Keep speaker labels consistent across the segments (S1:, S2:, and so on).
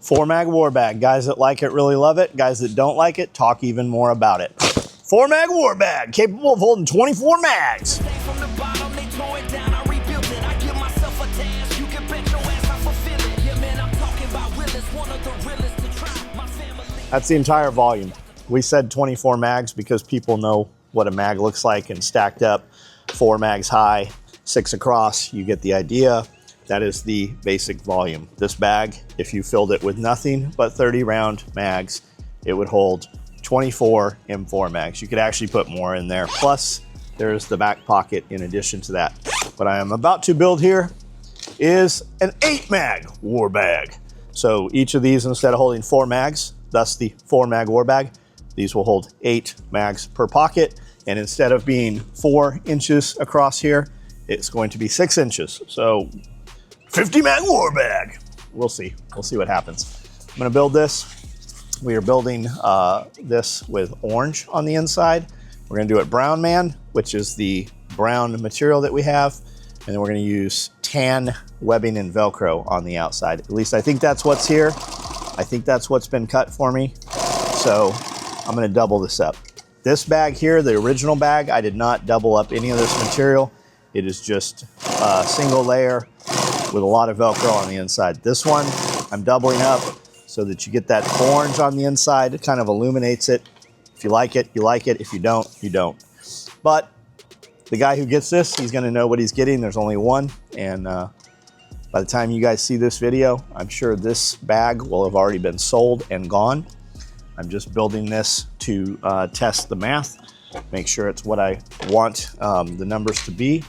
S1: 4-mag war bag. Guys that like it really love it. Guys that don't like it talk even more about it. 4-mag war bag, capable of holding 24 mags. That's the entire volume. We said 24 mags because people know what a mag looks like, and stacked up 4 mags high, 6 across, you get the idea. That is the basic volume. This bag, if you filled it with nothing but 30 round mags, it would hold 24 M4 mags. You could actually put more in there. Plus, there's the back pocket in addition to that. What I am about to build here is an 8-mag war bag. So each of these, instead of holding 4 mags, thus the 4-mag war bag, these will hold 8 mags per pocket. And instead of being 4 inches across here, it's going to be 6 inches. So 50-mag war bag. We'll see. We'll see what happens. I'm gonna build this. We are building this with orange on the inside. We're gonna do it brown man, which is the brown material that we have. And then we're gonna use tan webbing and Velcro on the outside. At least I think that's what's here. I think that's what's been cut for me. So I'm gonna double this up. This bag here, the original bag, I did not double up any of this material. It is just a single layer with a lot of Velcro on the inside. This one, I'm doubling up so that you get that orange on the inside. It kind of illuminates it. If you like it, you like it. If you don't, you don't. But the guy who gets this, he's gonna know what he's getting. There's only one. And by the time you guys see this video, I'm sure this bag will have already been sold and gone. I'm just building this to test the math, make sure it's what I want the numbers to be,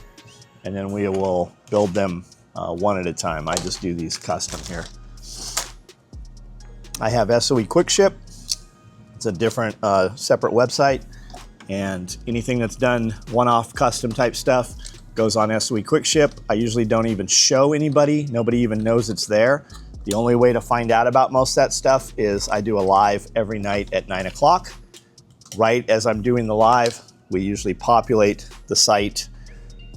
S1: and then we will build them one at a time. I just do these custom here. I have SOE Quick Ship. It's a different separate website, and anything that's done one-off custom type stuff goes on SOE Quick Ship. I usually don't even show anybody. Nobody even knows it's there. The only way to find out about most of that stuff is I do a live every night at 9 o'clock. Right as I'm doing the live, we usually populate the site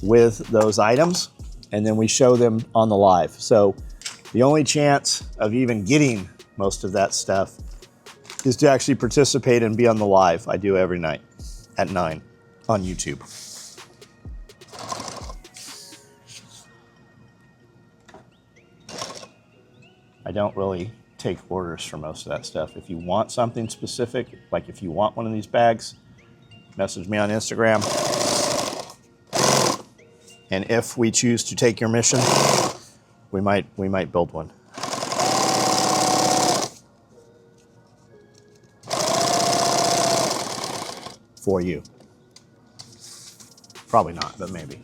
S1: with those items, and then we show them on the live. So the only chance of even getting most of that stuff is to actually participate and be on the live. I do every night at 9 on YouTube. I don't really take orders for most of that stuff. If you want something specific, like if you want one of these bags, message me on Instagram. And if we choose to take your mission, we might build one. For you. Probably not, but maybe.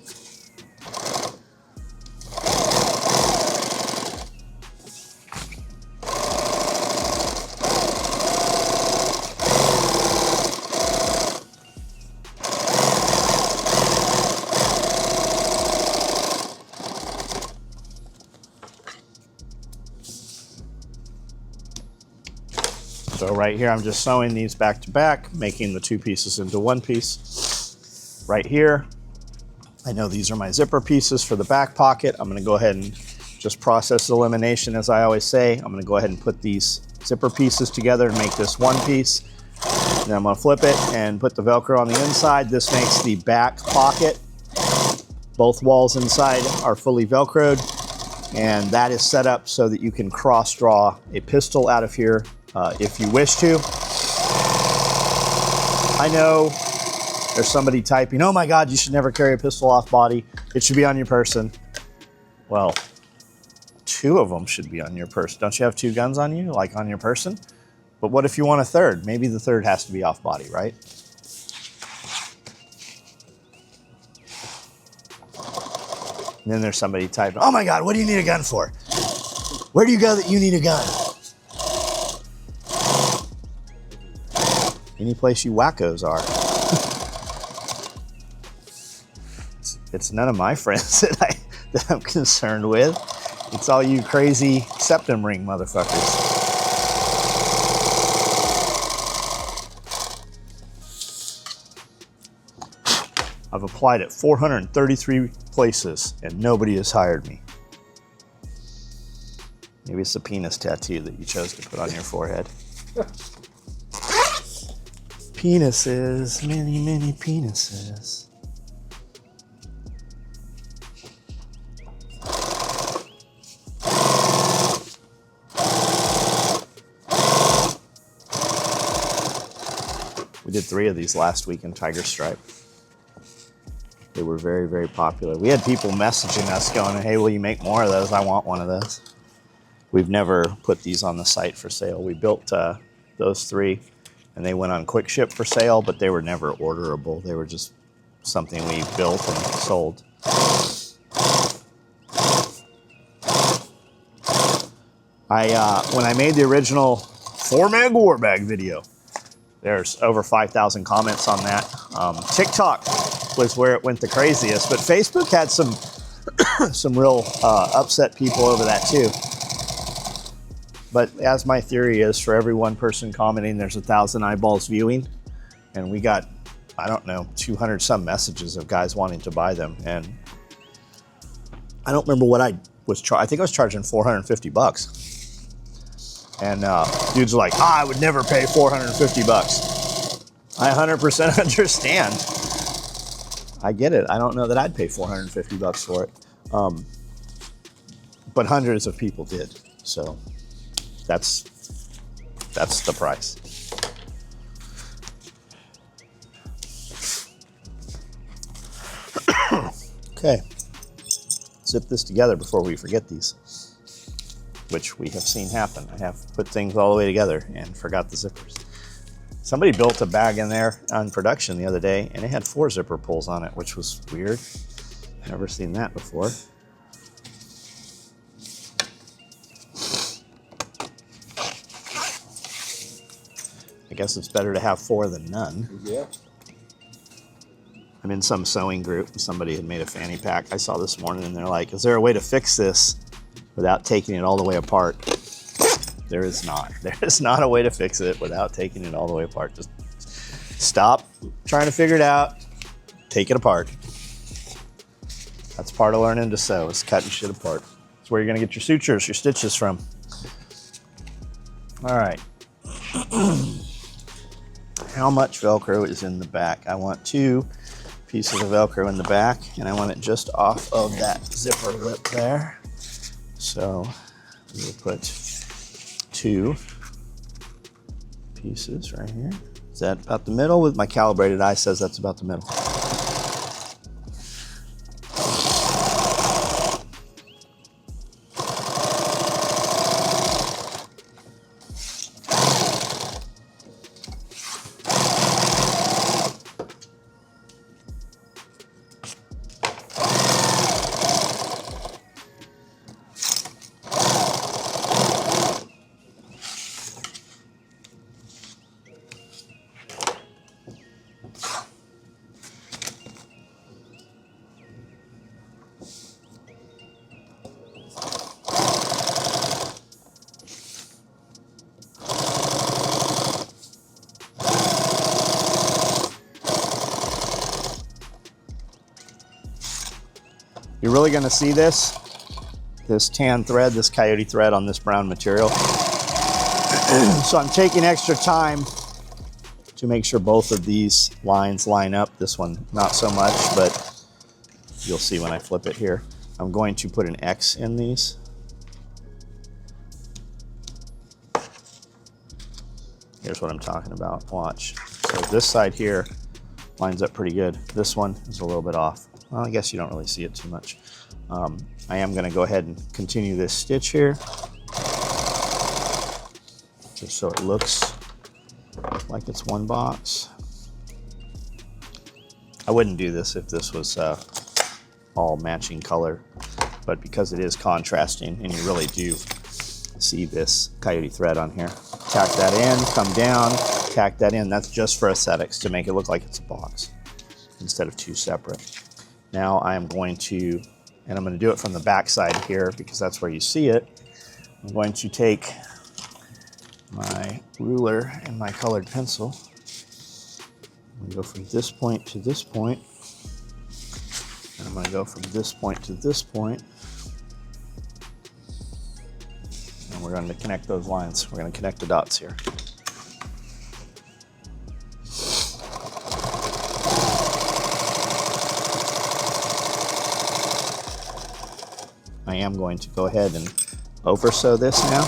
S1: So right here, I'm just sewing these back to back, making the 2 pieces into 1 piece. Right here, I know these are my zipper pieces for the back pocket. I'm gonna go ahead and just process elimination, as I always say. I'm gonna go ahead and put these zipper pieces together and make this 1 piece. Then I'm gonna flip it and put the Velcro on the inside. This makes the back pocket. Both walls inside are fully Velcroed, and that is set up so that you can cross draw a pistol out of here if you wish to. I know there's somebody typing, oh my God, you should never carry a pistol off body. It should be on your person. Well, 2 of them should be on your person. Don't you have 2 guns on you, like on your person? But what if you want a 3rd? Maybe the 3rd has to be off body, right? And then there's somebody typing, oh my God, what do you need a gun for? Where do you go that you need a gun? Any place you wackos are. It's none of my friends that I'm concerned with. It's all you crazy septum ring motherfuckers. I've applied at 433 places and nobody has hired me. Maybe it's a penis tattoo that you chose to put on your forehead. Penises, many, many penises. We did 3 of these last week in Tiger Stripe. They were very, very popular. We had people messaging us going, hey, will you make more of those? I want one of those. We've never put these on the site for sale. We built those 3, and they went on quick ship for sale, but they were never orderable. They were just something we built and sold. When I made the original 4-mag war bag video, there's over 5,000 comments on that. TikTok was where it went the craziest, but Facebook had some real upset people over that too. But as my theory is, for every one person commenting, there's 1,000 eyeballs viewing, and we got, I don't know, 200 some messages of guys wanting to buy them, and I don't remember what I was I think I was charging $450. And dudes are like, I would never pay $450. I 100% understand. I get it. I don't know that I'd pay $450 for it. But hundreds of people did. So that's the price. Okay. Zip this together before we forget these, which we have seen happen. I have put things all the way together and forgot the zippers. Somebody built a bag in there on production the other day, and it had 4 zipper pulls on it, which was weird. Never seen that before. I guess it's better to have 4 than none.
S2: Yeah.
S1: I'm in some sewing group. Somebody had made a fanny pack I saw this morning, and they're like, is there a way to fix this without taking it all the way apart? There is not. There is not a way to fix it without taking it all the way apart. Just stop trying to figure it out. Take it apart. That's part of learning to sew, is cutting shit apart. That's where you're gonna get your sutures, your stitches from. All right. How much Velcro is in the back? I want 2 pieces of Velcro in the back, and I want it just off of that zipper lip there. So we'll put 2 pieces right here. Is that about the middle? With my calibrated eye says that's about the middle. You're really going to see this tan thread, this coyote thread on this brown material. So I'm taking extra time to make sure both of these lines line up. This one, not so much, but you'll see when I flip it here. I'm going to put an X in these. Here's what I'm talking about. Watch. So this side here lines up pretty good. This one is a little bit off. Well, I guess you don't really see it too much. I am going to go ahead and continue this stitch here, just so it looks like it's one box. I wouldn't do this if this was all matching color, but because it is contrasting and you really do see this coyote thread on here. Tack that in, come down, tack that in. That's just for aesthetics, to make it look like it's a box instead of 2 separate. Now I am going to, and I'm going to do it from the back side here because that's where you see it. I'm going to take my ruler and my colored pencil. I'm going to go from this point to this point. And I'm going to go from this point to this point. we're going to connect those lines. We're going to connect the dots here. I am going to go ahead and over sew this now.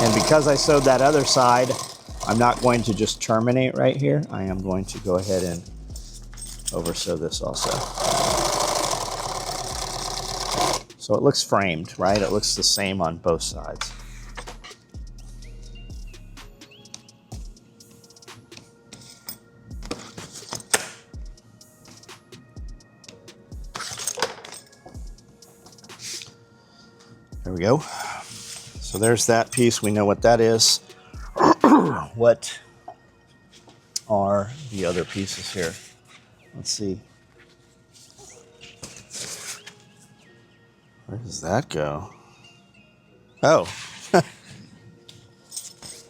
S1: And because I sewed that other side, I'm not going to just terminate right here. I am going to go ahead and over sew this also. So it looks framed, right? It looks the same on both sides. There we go. So there's that piece. We know what that is. What are the other pieces here? Let's see. Where does that go? Oh,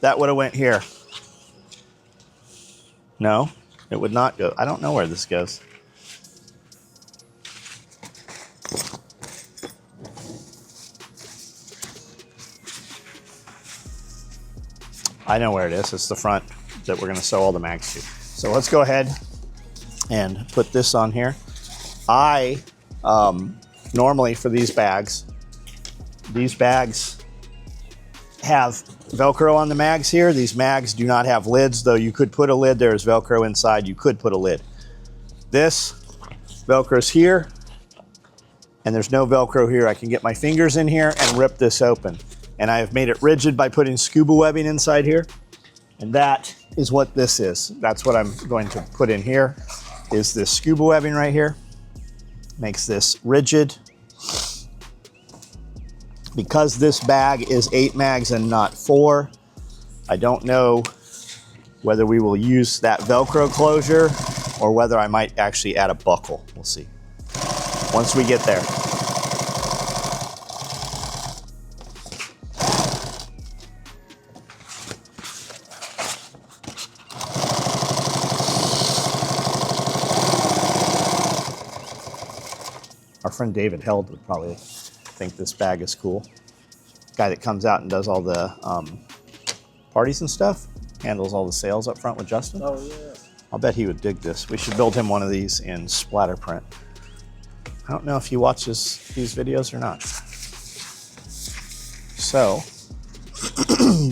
S1: that would have went here. No, it would not go. I don't know where this goes. I know where it is. It's the front that we're going to sew all the mags to. So let's go ahead and put this on here. I normally for these bags have Velcro on the mags here. These mags do not have lids, though you could put a lid. There's Velcro inside. You could put a lid. This Velcro's here, and there's no Velcro here. I can get my fingers in here and rip this open. And I have made it rigid by putting scuba webbing inside here. And that is what this is. That's what I'm going to put in here, is this scuba webbing right here. Makes this rigid. Because this bag is 8 mags and not 4, I don't know whether we will use that Velcro closure or whether I might actually add a buckle. We'll see once we get there. Our friend David Held would probably think this bag is cool. Guy that comes out and does all the parties and stuff, handles all the sales up front with Justin. Oh yeah. I'll bet he would dig this. We should build him one of these in splatter print. I don't know if he watches these videos or not. So,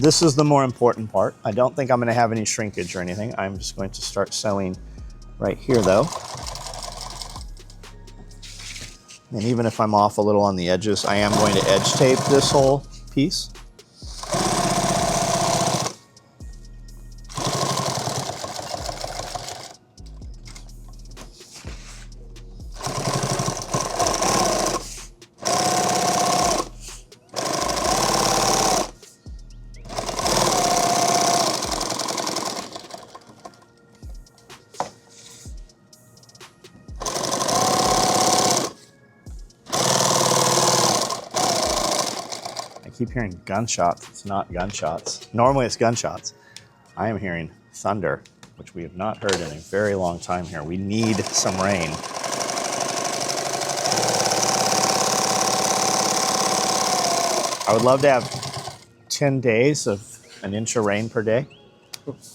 S1: this is the more important part. I don't think I'm going to have any shrinkage or anything. I'm just going to start sewing right here though. And even if I'm off a little on the edges, I am going to edge tape this whole piece. I keep hearing gunshots. It's not gunshots. Normally it's gunshots. I am hearing thunder, which we have not heard in a very long time here. We need some rain. I would love to have 10 days of an inch of rain per day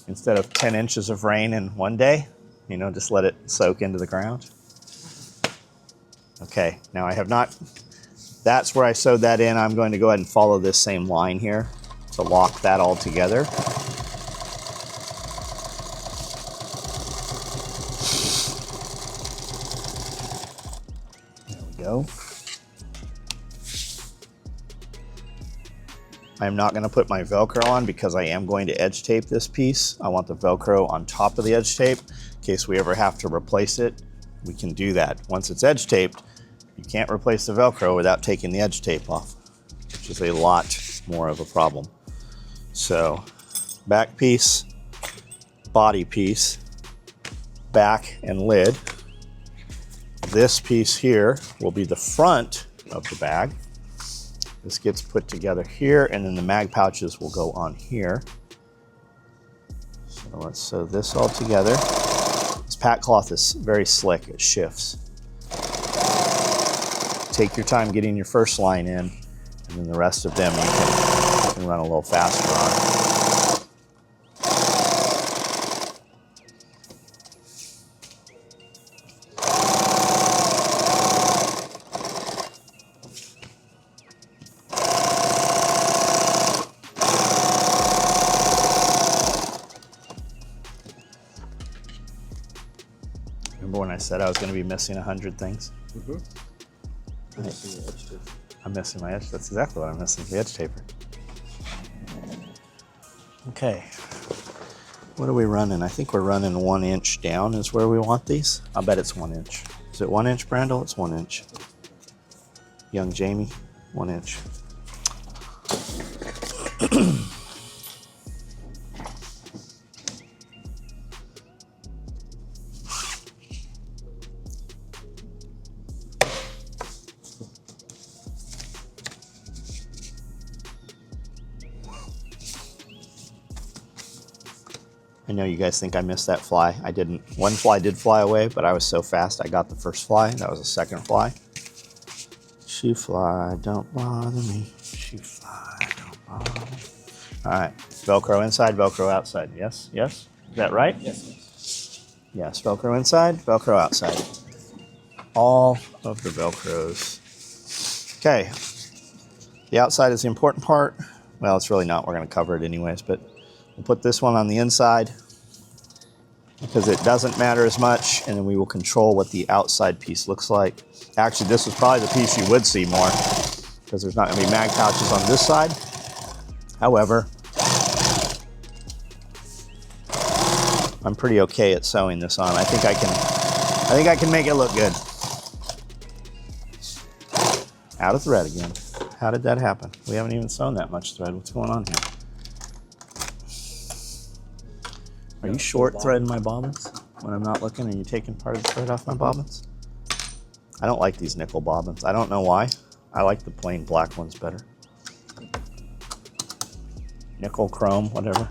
S1: instead of 10 inches of rain in one day. You know, just let it soak into the ground. Okay, now I have not... That's where I sewed that in. I'm going to go ahead and follow this same line here to lock that all together. There we go. I'm not going to put my Velcro on because I am going to edge tape this piece. I want the Velcro on top of the edge tape. In case we ever have to replace it, we can do that. Once it's edge taped, you can't replace the Velcro without taking the edge tape off, which is a lot more of a problem. So, back piece, body piece, back and lid. This piece here will be the front of the bag. This gets put together here, and then the mag pouches will go on here. So let's sew this all together. This pack cloth is very slick, it shifts. take your time getting your first line in, and then the rest of them you can run a little faster on. Remember when I said I was going to be missing 100 things?
S2: Mm-hmm. I'm missing the edge taper.
S1: I'm missing my edge. That's exactly what I'm missing, the edge taper. Okay. What are we running? I think we're running 1 inch down is where we want these. I'll bet it's 1 inch. Is it 1 inch, Brandel? It's 1 inch. Young Jamie, 1 inch. I know you guys think I missed that fly. I didn't. One fly did fly away, but I was so fast I got the first fly. That was the second fly. Shoe fly, don't bother me. Shoe fly, don't bother me. All right, Velcro inside, Velcro outside. Yes, yes? Is that right?
S2: Yes.
S1: Yes, Velcro inside, Velcro outside. All of the Velcros. Okay, the outside is the important part. Well, it's really not. We're going to cover it anyways, but we'll put this one on the inside because it doesn't matter as much, and then we will control what the outside piece looks like. Actually, this is probably the piece you would see more because there's not going to be mag pouches on this side. However, I'm pretty okay at sewing this on. I think I can make it look good. Out of thread again. How did that happen? We haven't even sewn that much thread. What's going on here? Are you short threading my bobbins when I'm not looking? Are you taking part of the thread off my bobbins? I don't like these nickel bobbins. I don't know why. I like the plain black ones better. Nickel, chrome, whatever.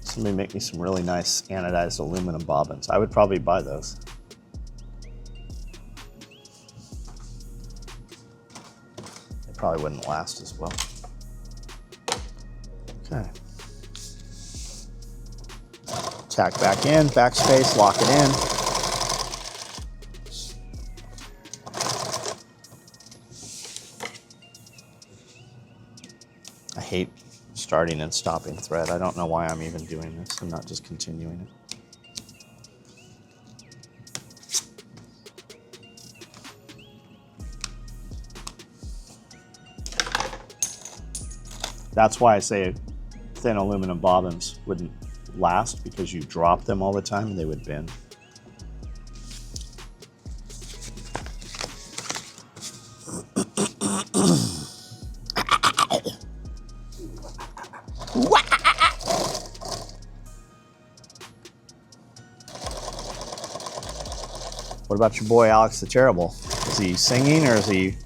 S1: Somebody make me some really nice anodized aluminum bobbins. I would probably buy those. They probably wouldn't last as well. Okay. Tack back in, backspace, lock it in. I hate starting and stopping thread. I don't know why I'm even doing this. I'm not just continuing it. That's why I say thin aluminum bobbins wouldn't last, because you drop them all the time and they would bend. What about your boy Alex the Terrible? Is he singing or is he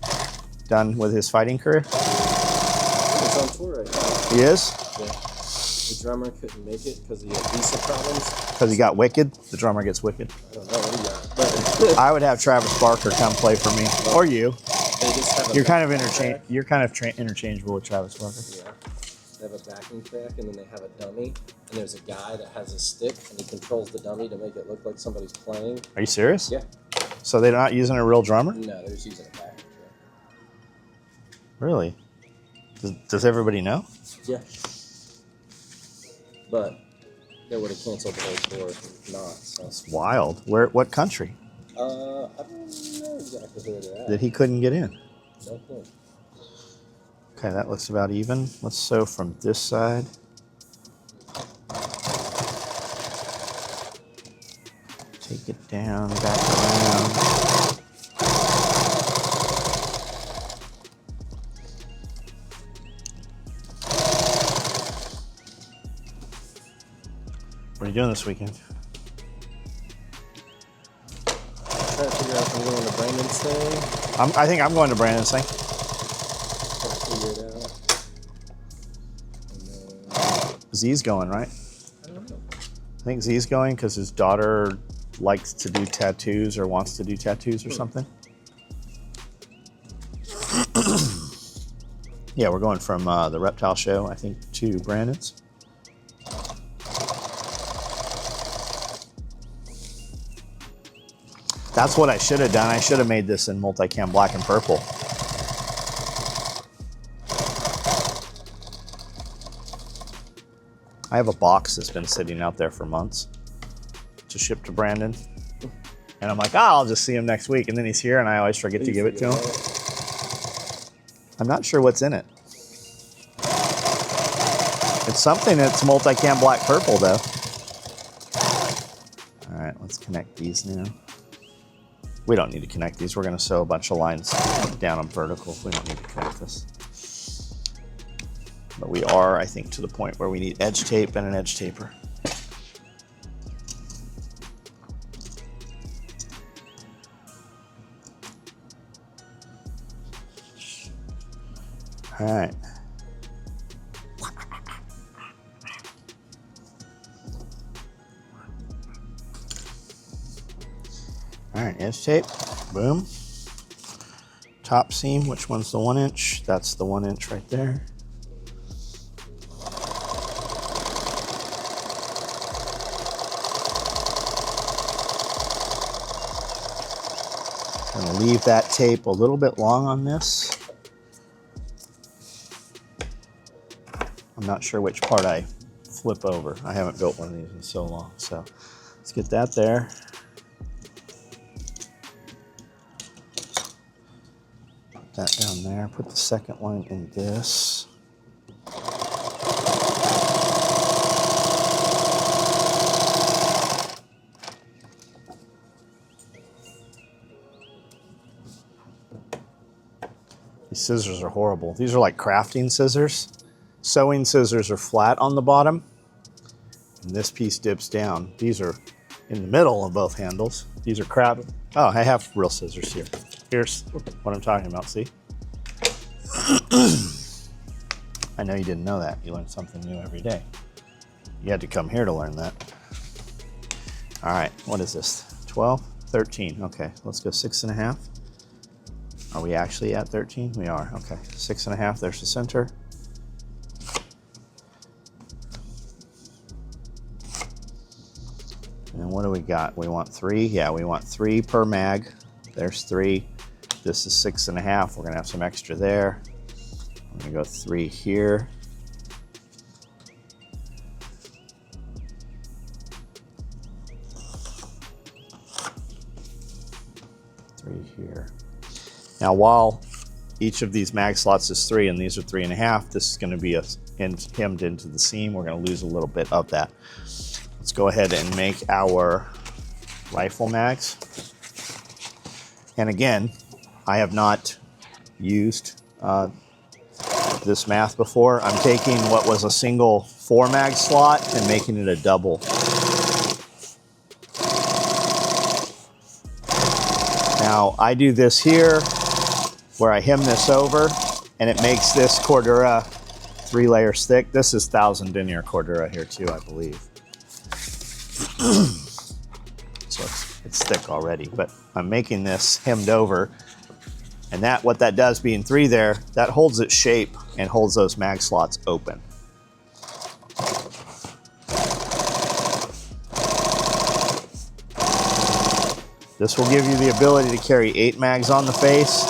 S1: done with his fighting career?
S2: He's on tour right now.
S1: He is?
S2: Yeah. The drummer couldn't make it because he had visa problems.
S1: Because he got wicked? The drummer gets wicked?
S2: I don't know what he got. But
S1: I would have Travis Barker come play for me. Or you.
S2: they just have a
S1: You're kind of
S2: backing
S1: interchangeable with Travis Barker.
S2: track. Yeah. They have a backing track, and then they have a dummy, and there's a guy that has a stick, and he controls the dummy to make it look like somebody's playing.
S1: Are you serious?
S2: Yeah.
S1: So they're not using a real drummer?
S2: No, they're just using a backing track.
S1: Really? Does everybody know?
S2: Yeah. But they would have canceled the whole tour if not. So.
S1: It's wild. What country?
S2: I don't know exactly where they're at.
S1: That he couldn't get in?
S2: No clue.
S1: Okay, that looks about even. Let's sew from this side. Take it down, back around. What are you doing this weekend?
S2: Trying to figure out if I'm going to Brandon's thing.
S1: I think I'm going to Brandon's thing.
S2: Trying to figure it out. And then,
S1: Z's going, right?
S2: I don't know.
S1: I think Z's going because his daughter likes to do tattoos or wants to do tattoos or something. Yeah, we're going from the reptile show, I think, to Brandon's. That's what I should have done. I should have made this in multicam black and purple. I have a box that's been sitting out there for months to ship to Brandon. And I'm like, I'll just see him next week. And then he's here and I always forget to give it to him. I'm not sure what's in it. It's something that's multicam black purple though. All right, let's connect these now. We don't need to connect these. We're gonna sew a bunch of lines down on vertical. We don't need to connect this. But we are, I think, to the point where we need edge tape and an edge taper. All right. All right, edge tape, boom. Top seam, which one's the 1 inch? That's the 1 inch right there. I'm gonna leave that tape a little bit long on this. I'm not sure which part I flip over. I haven't built one of these in so long, so let's get that there. Put that down there. Put the second one in this. These scissors are horrible. These are like crafting scissors. Sewing scissors are flat on the bottom, and this piece dips down. These are in the middle of both handles. These are crab. Oh, I have real scissors here. Here's what I'm talking about, see? I know you didn't know that. You learn something new every day. You had to come here to learn that. All right, what is this? 12, 13, okay, let's go 6.5. Are we actually at 13? We are, okay. 6.5, there's the center. And what do we got? We want 3, yeah, we want 3 per mag. There's 3. This is 6.5, we're gonna have some extra there. I'm gonna go 3 here. Here. Now, while each of these mag slots is 3 and these are 3.5, this is going to be hemmed into the seam. We're going to lose a little bit of that. Let's go ahead and make our rifle mags. And again, I have not used this math before. I'm taking what was a single 4 mag slot and making it a double. Now, I do this here, where I hem this over, and it makes this Cordura 3 layers thick. This is 1000 denier Cordura here too, I believe. So it's thick already, but I'm making this hemmed over, and what that does, being 3 there, that holds its shape and holds those mag slots open. This will give you the ability to carry 8 mags on the face.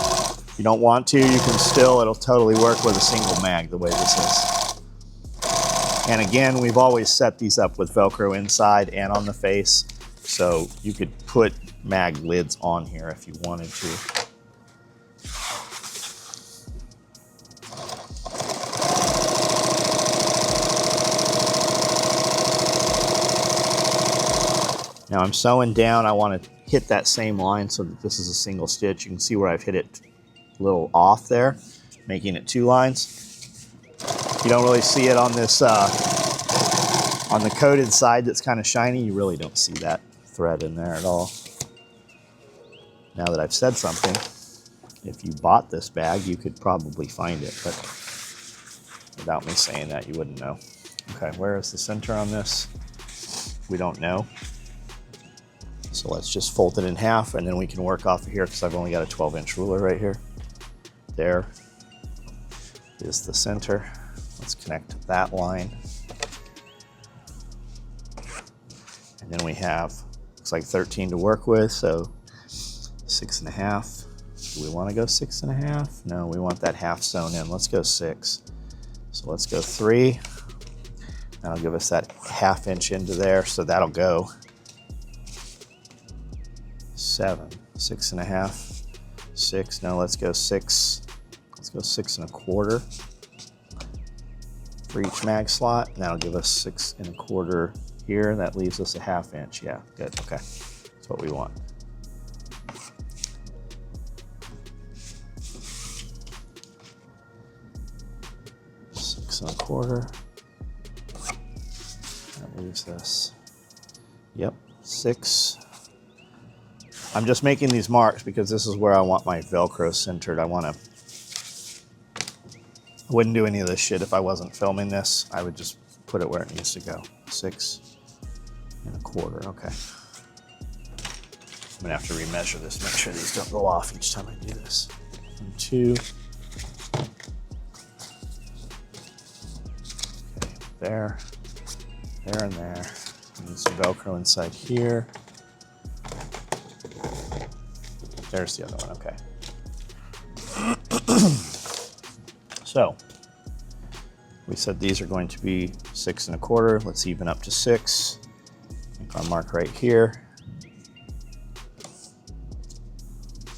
S1: If you don't want to, you can still, it'll totally work with a single mag the way this is. And again, we've always set these up with Velcro inside and on the face, so you could put mag lids on here if you wanted to. Now I'm sewing down, I want to hit that same line so that this is a single stitch. You can see where I've hit it a little off there, making it 2 lines. You don't really see it on this, on the coated side that's kind of shiny. You really don't see that thread in there at all. Now that I've said something, if you bought this bag, you could probably find it, but without me saying that, you wouldn't know. Okay, where is the center on this? We don't know. So let's just fold it in half, and then we can work off of here because I've only got a 12-inch ruler right here. There is the center. Let's connect that line. And then we have, looks like 13 to work with, so 6.5. Do we want to go 6.5? No, we want that half sewn in. Let's go 6. So let's go 3. That'll give us that 1/2 inch into there, so that'll go 7, 6.5, 6. No, let's go 6. Let's go 6.25 for each mag slot, and that'll give us 6.25 here. That leaves us a 1/2 inch. Yeah, good. Okay, that's what we want. And a quarter. That leaves us, yep, 6. I'm just making these marks because this is where I want my Velcro centered. I wouldn't do any of this shit if I wasn't filming this. I would just put it where it needs to go. 6.25, okay. I'm gonna have to remeasure this, make sure these don't go off each time I do this. And 2. There, there, and there. We need some Velcro inside here. There's the other one, okay. So, we said these are going to be 6.25. Let's even up to 6. Make our mark right here.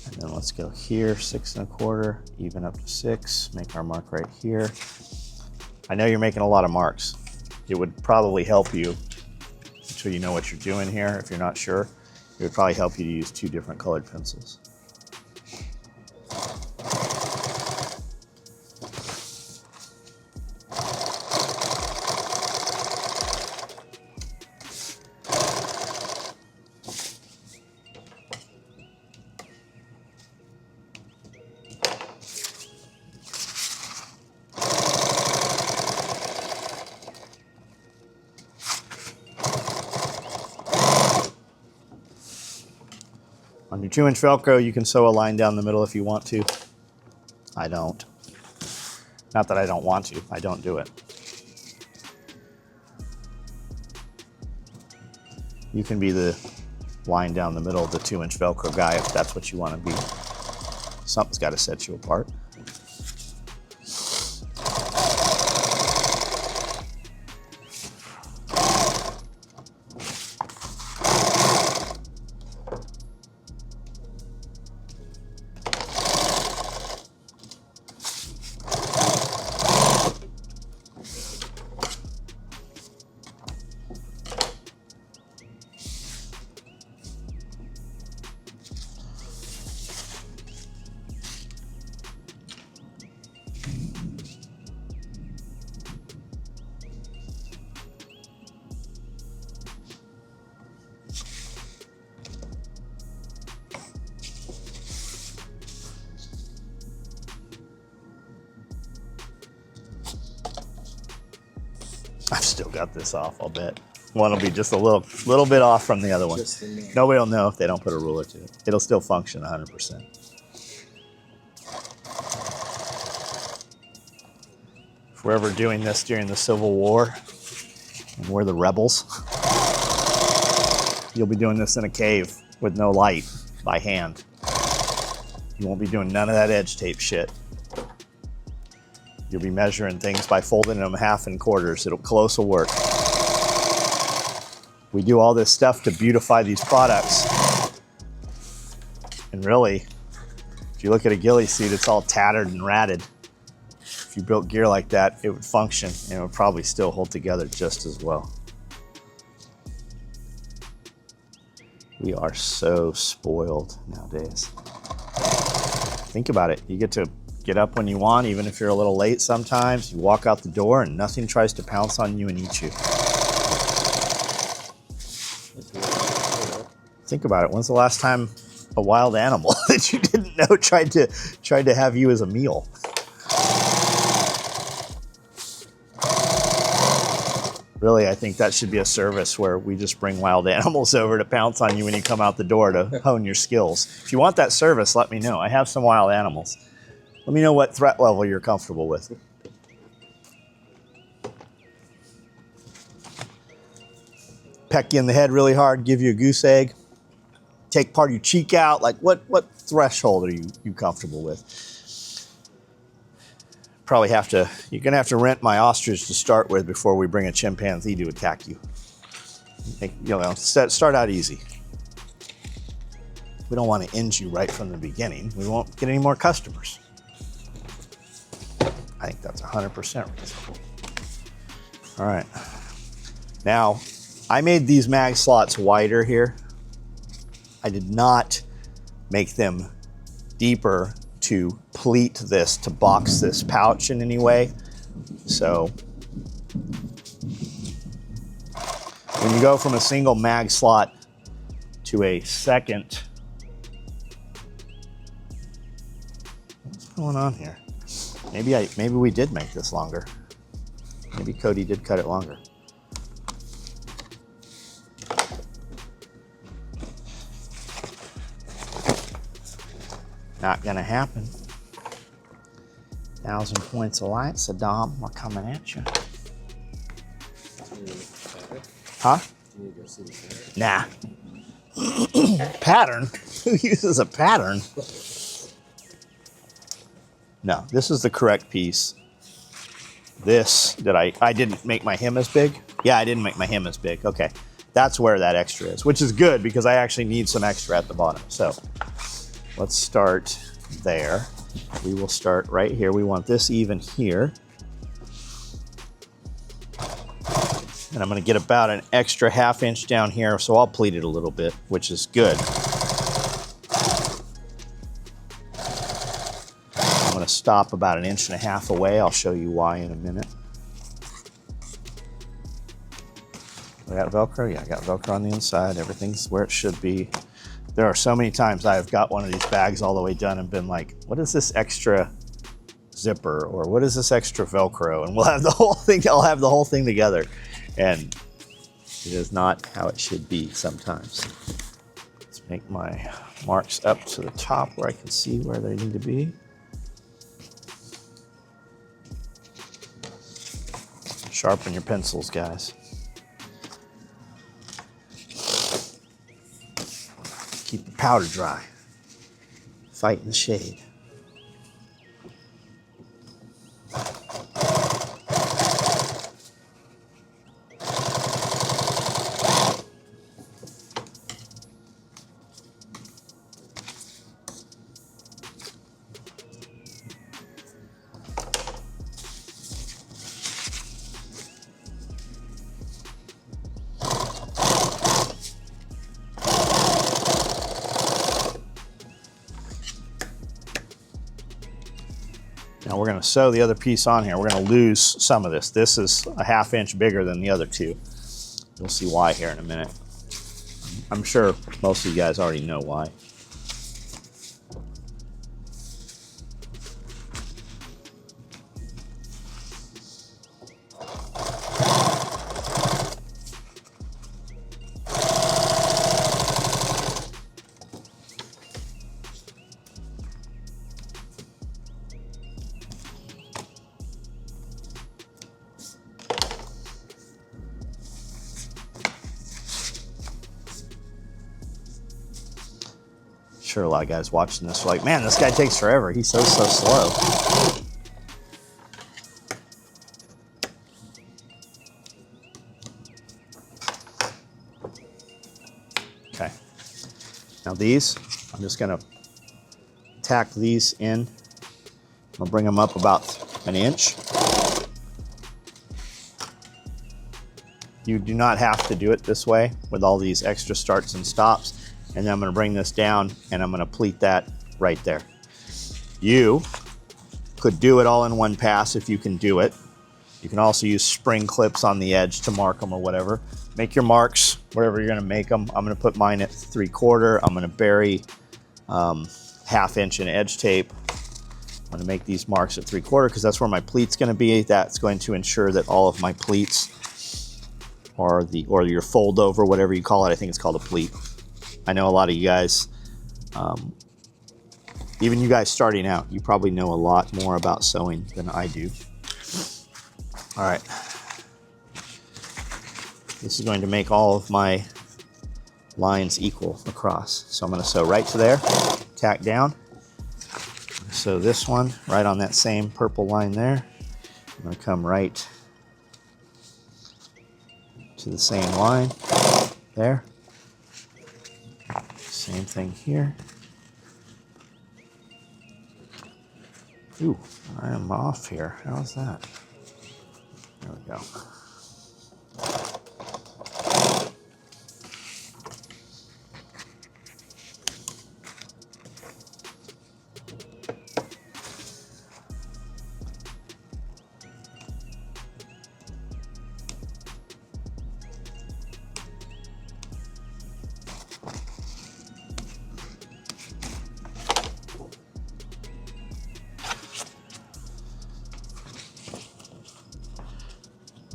S1: And then let's go here, 6.25, even up to 6. Make our mark right here. I know you're making a lot of marks. It would probably help you, so you know what you're doing here. If you're not sure, it would probably help you to use 2 different colored pencils. On your 2-inch Velcro, you can sew a line down the middle if you want to. I don't. Not that I don't want to, I don't do it. You can be the line down the middle of the 2-inch Velcro guy if that's what you want to be. Something's got to set you apart. I've still got this off, I'll bet. One will be just a little bit off from the other one. Nobody will know if they don't put a ruler to it. It'll still function 100%. If we're ever doing this during the Civil War, and we're the rebels, you'll be doing this in a cave with no light, by hand. You won't be doing none of that edge tape shit. You'll be measuring things by folding them 1/2 and quarters. Close will work. We do all this stuff to beautify these products. And really, if you look at a ghillie suit, it's all tattered and ratted. If you built gear like that, it would function and it would probably still hold together just as well. We are so spoiled nowadays. Think about it. You get to get up when you want, even if you're a little late sometimes. You walk out the door and nothing tries to pounce on you and eat you. Think about it. When's the last time a wild animal that you didn't know tried to have you as a meal? Really, I think that should be a service where we just bring wild animals over to pounce on you when you come out the door to hone your skills. If you want that service, let me know. I have some wild animals. Let me know what threat level you're comfortable with. Peck you in the head really hard, give you a goose egg, take part of your cheek out. Like what threshold are you comfortable with? Probably you're gonna have to rent my ostrich to start with before we bring a chimpanzee to attack you. Start out easy. We don't want to end you right from the beginning. We won't get any more customers. I think that's 100% reasonable. All right. Now, I made these mag slots wider here. I did not make them deeper to pleat this, to box this pouch in any way. So when you go from a single mag slot to a second, what's going on here? Maybe we did make this longer. Maybe Cody did cut it longer. Not gonna happen. 1,000 points of light, Saddam, we're coming at you. Huh? Nah. Pattern? Who uses a pattern? No, this is the correct piece. I didn't make my hem as big? Yeah, I didn't make my hem as big. Okay. That's where that extra is, which is good because I actually need some extra at the bottom. So let's start there. We will start right here. We want this even here. And I'm gonna get about an extra 1/2 inch down here, so I'll pleat it a little bit, which is good. I'm gonna stop about 1.5 inches away. I'll show you why in a minute. I got Velcro? Yeah, I got Velcro on the inside. Everything's where it should be. There are so many times I've got one of these bags all the way done and been like, what is this extra zipper? Or what is this extra Velcro? And we'll have the whole thing, I'll have the whole thing together. And it is not how it should be sometimes. Let's make my marks up to the top where I can see where they need to be. Sharpen your pencils, guys. Keep the powder dry. Fight in the shade. Now we're going to sew the other piece on here. We're going to lose some of this. This is a 1/2 inch bigger than the other two. You'll see why here in a minute. I'm sure most of you guys already know why. Sure, a lot of guys watching this are like, man, this guy takes forever. He's so slow. Okay. Now these, I'm just gonna tack these in. I'm gonna bring them up about 1 inch. You do not have to do it this way with all these extra starts and stops. And then I'm going to bring this down and I'm going to pleat that right there. You could do it all in one pass if you can do it. You can also use spring clips on the edge to mark them or whatever. Make your marks wherever you're going to make them. I'm going to put mine at 3/4. I'm going to bury 1/2 inch in edge tape. I'm going to make these marks at 3/4 because that's where my pleat's going to be. That's going to ensure that all of my pleats or your fold over, whatever you call it. I think it's called a pleat. I know a lot of you guys, even you guys starting out, you probably know a lot more about sewing than I do. All right. This is going to make all of my lines equal across. So I'm going to sew right to there, tack down. So this one right on that same purple line there. I'm going to come right to the same line there. Same thing here. Ooh, I am off here. How's that? There we go.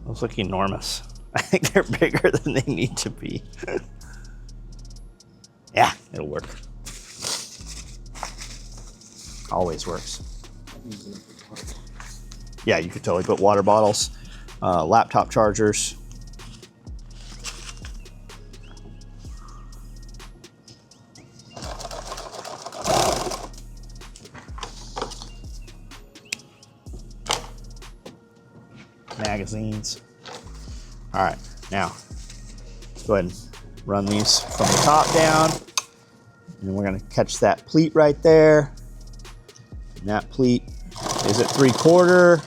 S1: Those look enormous. I think they're bigger than they need to be. Yeah, it'll work. Always works. Yeah, you could totally put water bottles, laptop chargers. Magazines. All right, now let's go ahead and run these from the top down, and we're going to catch that pleat right there. And that pleat is at 3/4.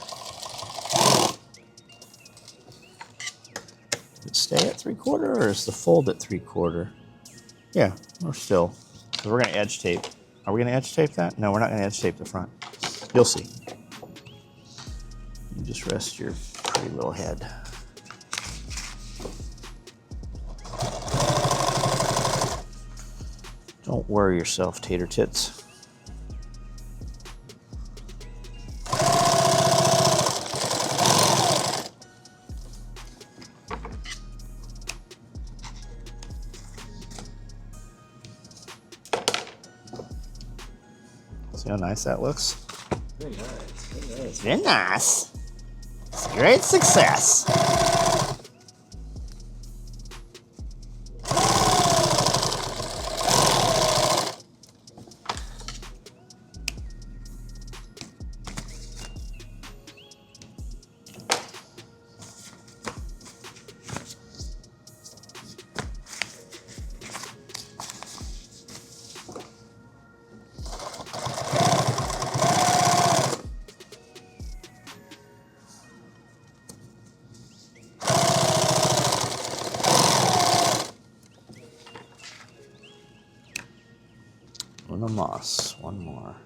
S1: Does it stay at 3/4, or is the fold at 3/4? Yeah, we're still. So we're going to edge tape. Are we going to edge tape that? No, we're not going to edge tape the front. You'll see. You just rest your pretty little head. Don't worry yourself, tater tits. See how nice that looks?
S2: Very nice. Very nice.
S1: Very nice. It's a great success. Una moss, one more.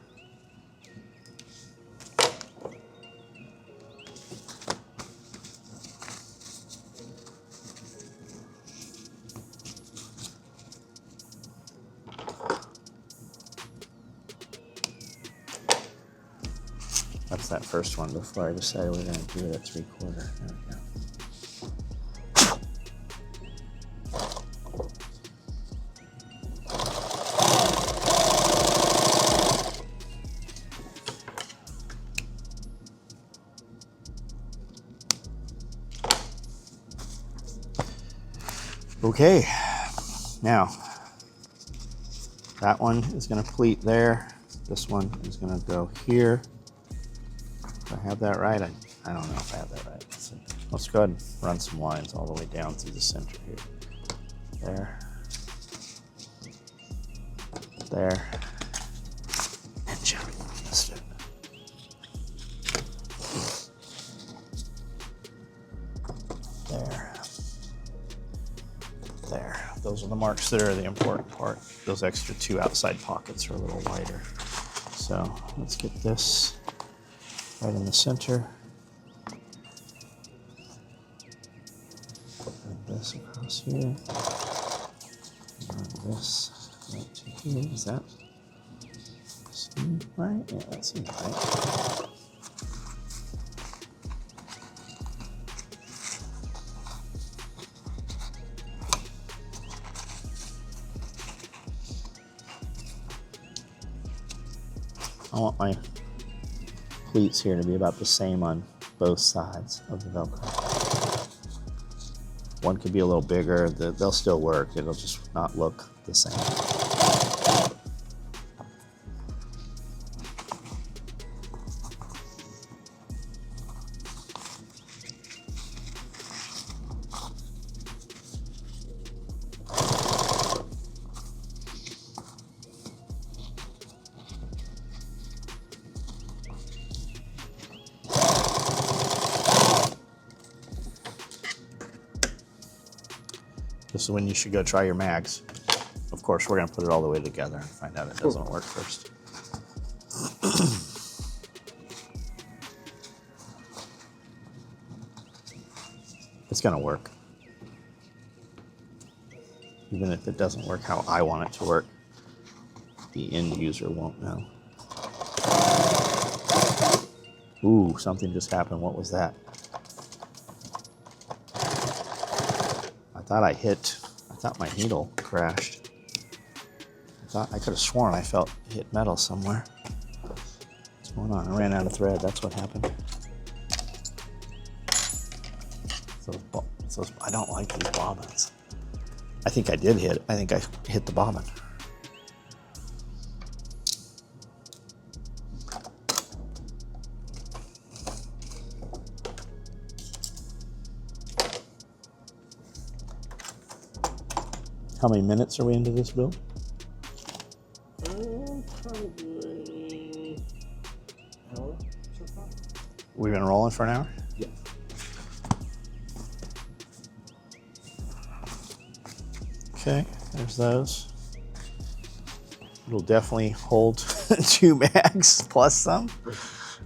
S1: That's that first one before I decided we're going to do it at 3/4. There we go. Okay, now that one is going to pleat there. This one is going to go here. Do I have that right? I don't know if I have that right. Let's go ahead and run some lines all the way down through the center here. There. There. And jump. Missed it. There. There. Those are the marks that are the important part. Those extra 2 outside pockets are a little wider. So let's get this right in the center. And this across here. And this right to here. Is that seem right? Yeah, that seems right. I want my pleats here to be about the same on both sides of the Velcro. One could be a little bigger, they'll still work, it'll just not look the same. This is when you should go try your mags. Of course, we're gonna put it all the way together and find out it doesn't work first. It's gonna work. Even if it doesn't work how I want it to work, the end user won't know. Ooh, something just happened. What was that? I thought my needle crashed. I could have sworn I felt it hit metal somewhere. What's going on? I ran out of thread. That's what happened. So I don't like these bobbins. I think I did hit it. I think I hit the bobbin. How many minutes are we into this build?
S2: Probably an hour so far.
S1: We've been rolling for an hour?
S2: Yeah.
S1: Okay, there's those. It'll definitely hold 2 mags plus some.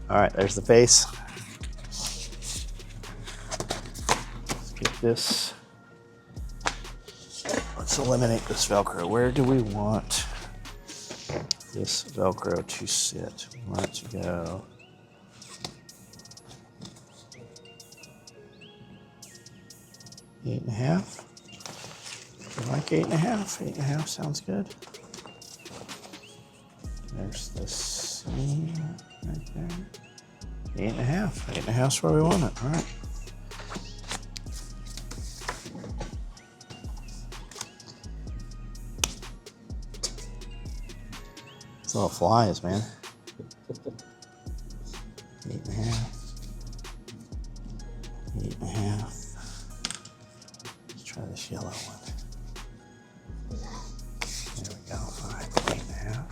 S1: All right, there's the face. Let's get this. Let's eliminate this Velcro. Where do we want this Velcro to sit? We want it to go eight and a half. I like 8.5. 8.5 sounds good. There's the seam right there. 8.5. 8.5 is where we want it. All right. It's little flies, man. 8.5. 8.5. Let's try this yellow one. There we go. All right, 8.5.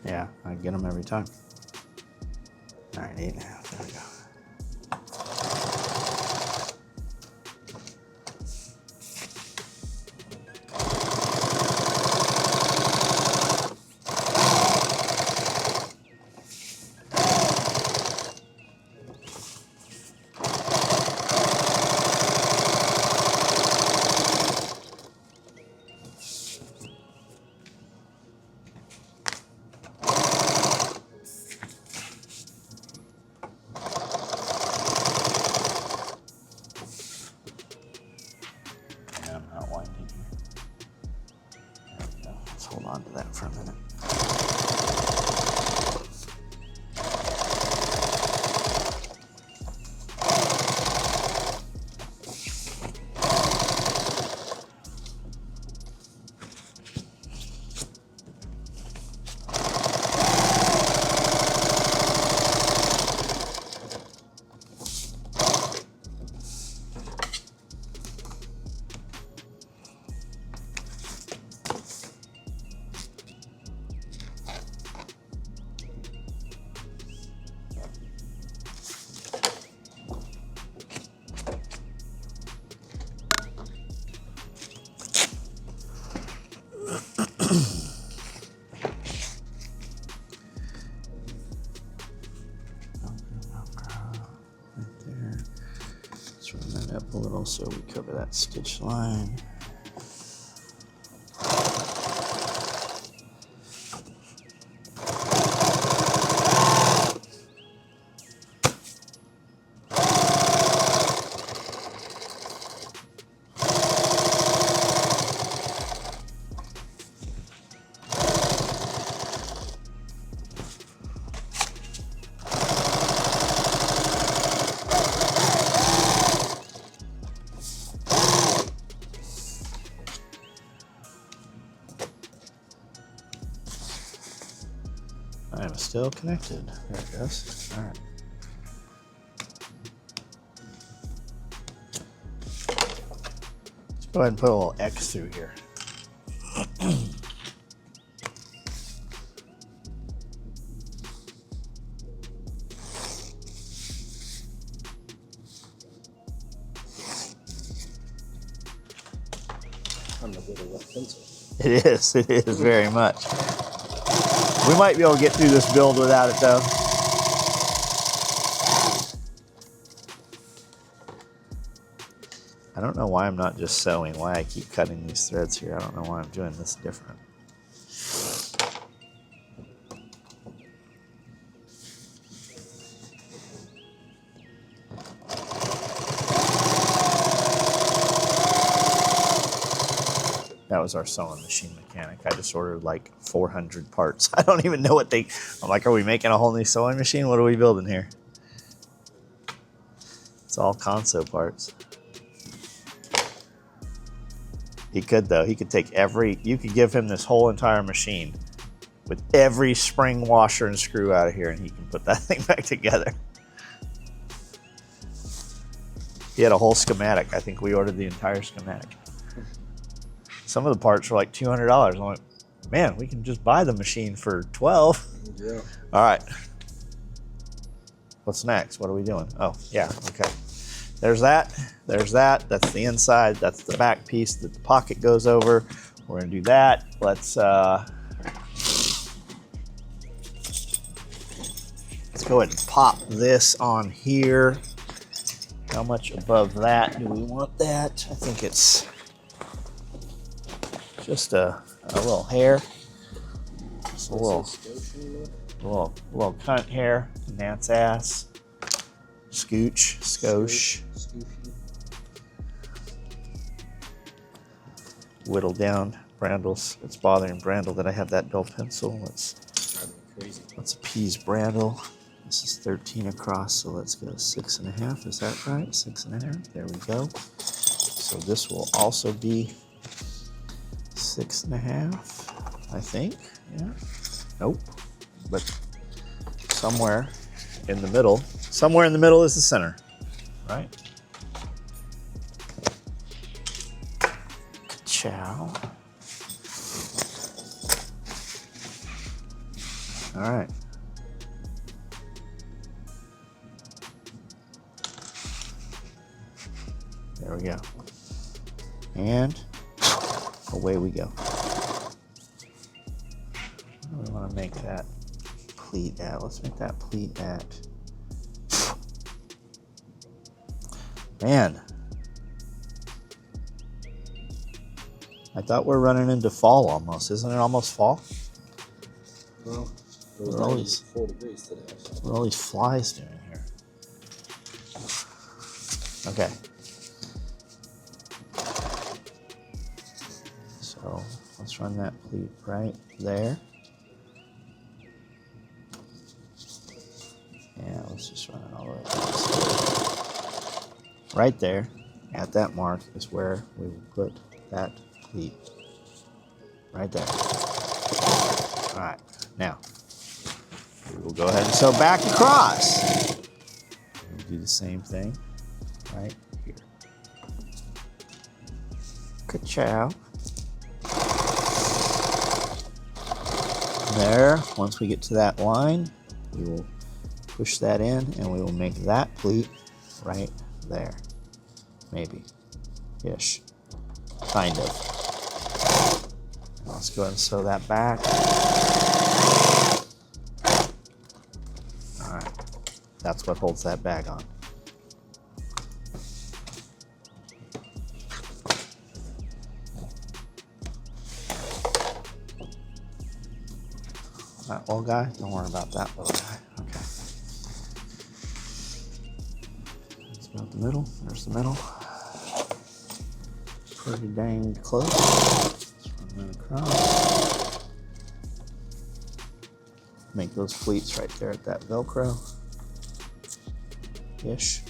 S1: Yeah, I get them every time. All right, 8.5. There we go. Hold on to that for a minute. Up a little so we cover that stitch line. I am still connected. There it goes. All right. Let's go ahead and put a little X through here.
S2: On the little left pencil.
S1: It is very much. We might be able to get through this build without it though. I don't know why I'm not just sewing, why I keep cutting these threads here. I don't know why I'm doing this different. That was our sewing machine mechanic. I just ordered like 400 parts. I don't even know what they, I'm like, are we making a whole new sewing machine? What are we building here? It's all console parts. He could though, he could take you could give him this whole entire machine with every spring washer and screw out of here and he can put that thing back together. He had a whole schematic. I think we ordered the entire schematic. Some of the parts were like $200. I'm like, man, we can just buy the machine for $12.
S2: Yeah.
S1: All right. What's next? What are we doing? Oh, yeah, okay. There's that. There's that. That's the inside. That's the back piece that the pocket goes over. We're gonna do that. Let's go ahead and pop this on here. How much above that do we want that? I think it's just a little hair. Just a little cunt hair. Gnat's ass. Scooch. Skosh. Whittle down Brandles. It's bothering Brandle that I have that dull pencil. Let's appease Brandle. This is 13 across, so let's go 6.5. Is that right? 6.5. There we go. So this will also be 6.5, I think. Yeah. Nope. But somewhere in the middle is the center, right? Ka-chow. All right. There we go. And away we go. Where do we want to make that pleat at? Let's make that pleat at... Man. I thought we're running into fall almost. Isn't it almost fall?
S2: Well, it was 94 degrees today. So.
S1: What are all these flies doing here? Okay. So let's run that pleat right there. Yeah, let's just run it all the way across. Right there, at that mark, is where we will put that pleat. Right there. All right, now we will go ahead and sew back across. We'll do the same thing right here. Ka-chow. There, once we get to that line, we will push that in and we will make that pleat right there. Maybe. Ish. Kind of. Let's go ahead and sew that back. Alright. That's what holds that bag on. That little guy? Don't worry about that little guy. Okay. That's about the middle. There's the middle. Pretty dang close. Let's run that across. Make those pleats right there at that velcro. Ish.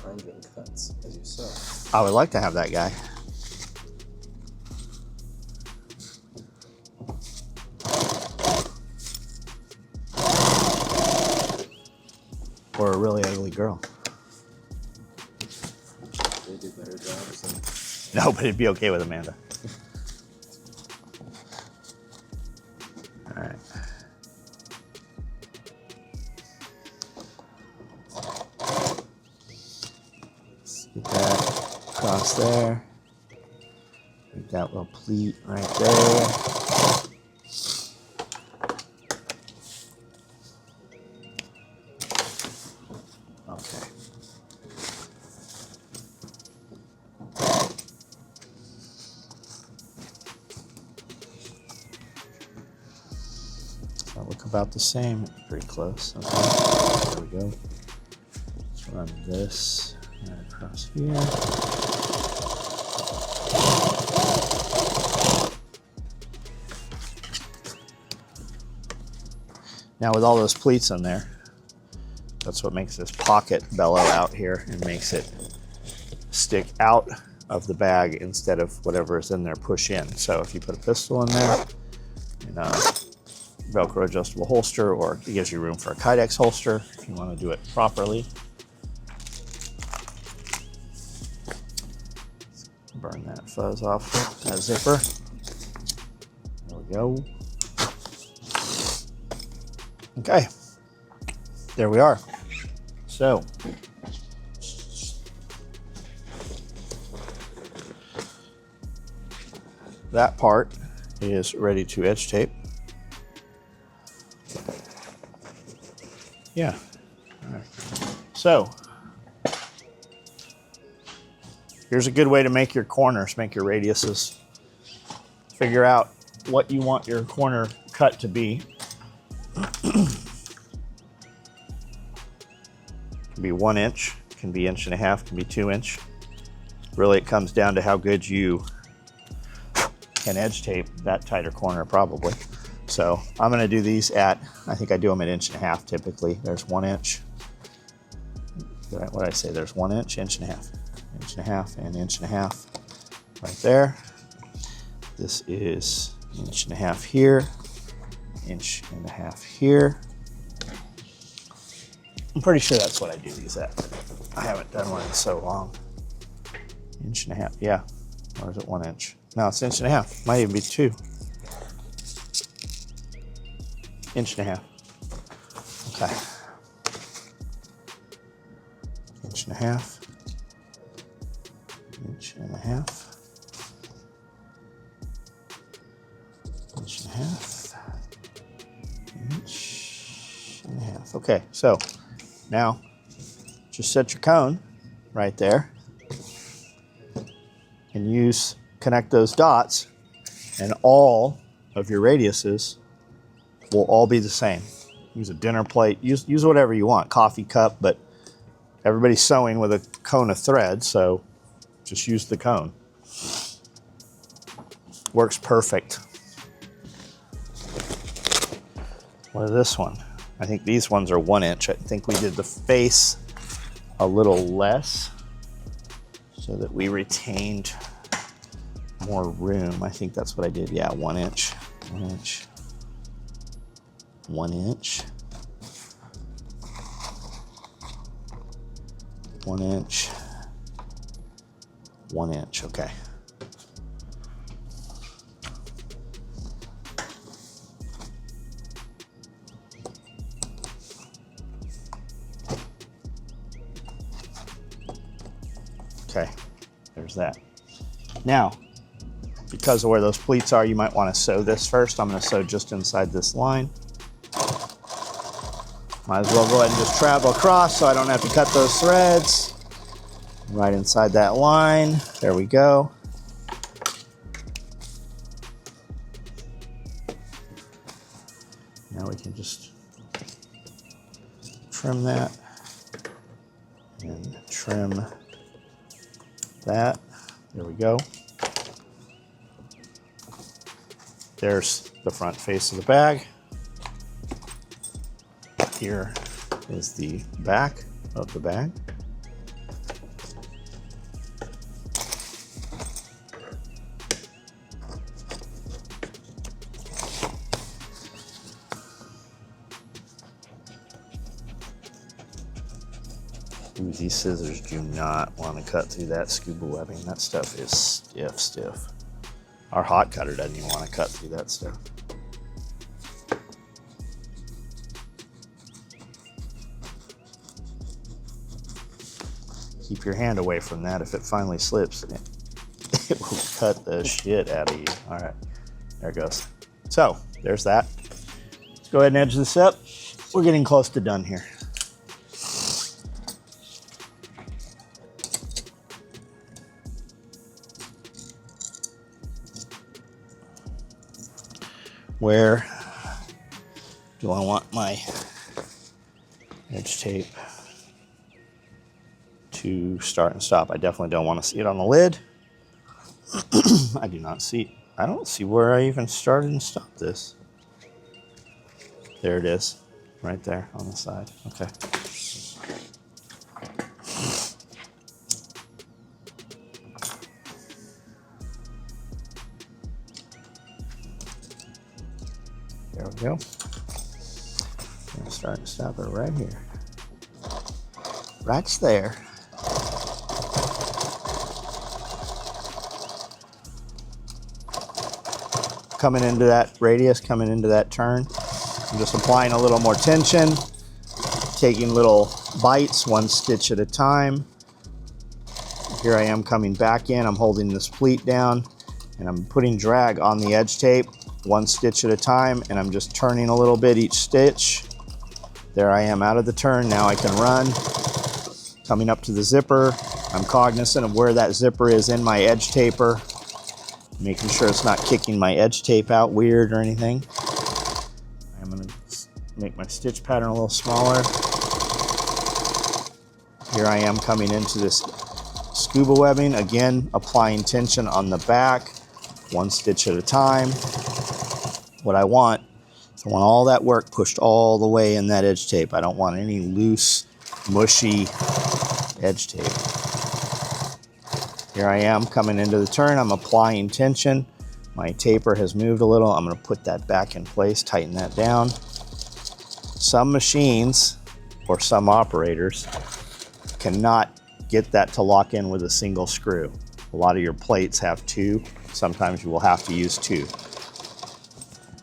S2: behind you and cuts as you sew.
S1: I would like to have that guy. Or a really ugly girl.
S2: They do better jobs than...
S1: No, but it'd be okay with Amanda. All right. Let's get that across there. Make that little pleat right there. Okay. That look about the same. Pretty close. Okay. There we go. Let's run this right across here. Now with all those pleats in there, that's what makes this pocket bellow out here and makes it stick out of the bag instead of whatever is in there push in. So if you put a pistol in there, and a Velcro adjustable holster, or it gives you room for a Kydex holster if you want to do it properly. Burn that fuzz off that zipper. There we go. Okay, there we are. So, that part is ready to edge tape. Yeah. All right. So, here's a good way to make your corners, make your radiuses. Figure out what you want your corner cut to be. Can be 1 inch, can be 1.5 inches, can be 2 inch. Really, it comes down to how good you can edge tape that tighter corner, probably. So I'm going to do these at, I think I do them at 1.5 inches typically. There's 1 inch. What did I say? There's 1 inch, 1.5 inches, 1.5 inches, and 1.5 inches right there. This is 1.5 inches here, 1.5 inches here. I'm pretty sure that's what I do these at. I haven't done one in so long. 1.5 inches, yeah. Or is it 1 inch? No, it's 1.5 inches. Might even be 2. 1.5 inches. Okay. 1.5 inches. 1.5 inches. 1.5 inches. Okay, so now just set your cone right there and connect those dots, and all of your radiuses will all be the same. Use a dinner plate, use whatever you want, coffee cup, but everybody's sewing with a cone of thread, so just use the cone. Works perfect. What is this one? I think these ones are 1 inch. I think we did the face a little less so that we retained more room. I think that's what I did. Yeah, 1 inch, 1 inch, 1 inch, 1 inch, 1 inch. Okay. Okay, there's that. Now, because of where those pleats are, you might want to sew this first. I'm going to sew just inside this line. Might as well go ahead and just travel across so I don't have to cut those threads. Right inside that line. There we go. Now we can just trim that and trim that. There we go. There's the front face of the bag. Here is the back of the bag. Ooh, these scissors do not want to cut through that scuba webbing. That stuff is stiff. Our hot cutter doesn't even want to cut through that stuff. Keep your hand away from that. If it finally slips, it will cut the shit out of you. All right, there it goes. So there's that. Let's go ahead and edge this up. We're getting close to done here. Where do I want my edge tape to start and stop? I definitely don't want to see it on the lid. I do not see, I don't see where I even started and stopped this. There it is, right there on the side. Okay. There we go. I'm starting to stop it right here. Right there. Coming into that radius, coming into that turn. I'm just applying a little more tension, taking little bites, one stitch at a time. Here I am coming back in. I'm holding this pleat down and I'm putting drag on the edge tape, one stitch at a time, and I'm just turning a little bit each stitch. There I am out of the turn. Now I can run. Coming up to the zipper, I'm cognizant of where that zipper is in my edge taper, making sure it's not kicking my edge tape out weird or anything. I'm going to make my stitch pattern a little smaller. Here I am coming into this scuba webbing, again applying tension on the back, one stitch at a time. What I want is I want all that work pushed all the way in that edge tape. I don't want any loose, mushy edge tape. Here I am coming into the turn. I'm applying tension. My taper has moved a little. I'm going to put that back in place, tighten that down. Some machines or some operators cannot get that to lock in with a single screw. A lot of your plates have two. Sometimes you will have to use two.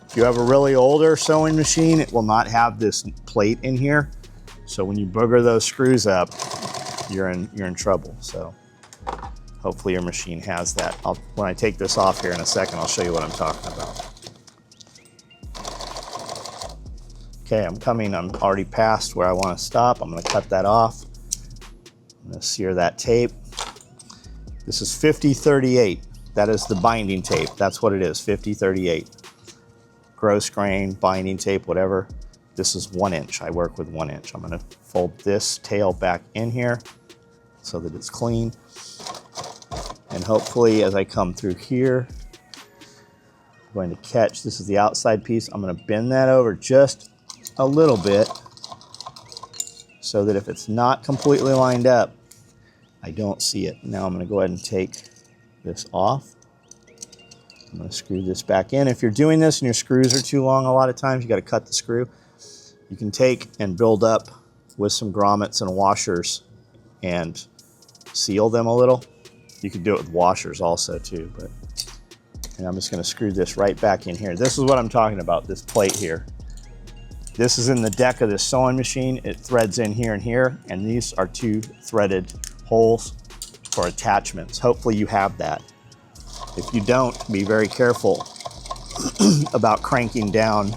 S1: If you have a really older sewing machine, it will not have this plate in here. So when you booger those screws up, you're in trouble. So hopefully your machine has that. When I take this off here in a second, I'll show you what I'm talking about. Okay, I'm already past where I want to stop. I'm going to cut that off. I'm going to sear that tape. This is 5038. That is the binding tape. That's what it is, 5038. Gross grain, binding tape, whatever. This is 1 inch. I work with 1 inch. I'm going to fold this tail back in here so that it's clean. And hopefully as I come through here, I'm going to catch, this is the outside piece. I'm going to bend that over just a little bit so that if it's not completely lined up, I don't see it. Now I'm going to go ahead and take this off. I'm going to screw this back in. If you're doing this and your screws are too long, a lot of times you got to cut the screw. You can take and build up with some grommets and washers and seal them a little. You could do it with washers also too, and I'm just going to screw this right back in here. This is what I'm talking about, this plate here. This is in the deck of this sewing machine. It threads in here and here, and these are two threaded holes for attachments. Hopefully you have that. If you don't, be very careful about cranking down,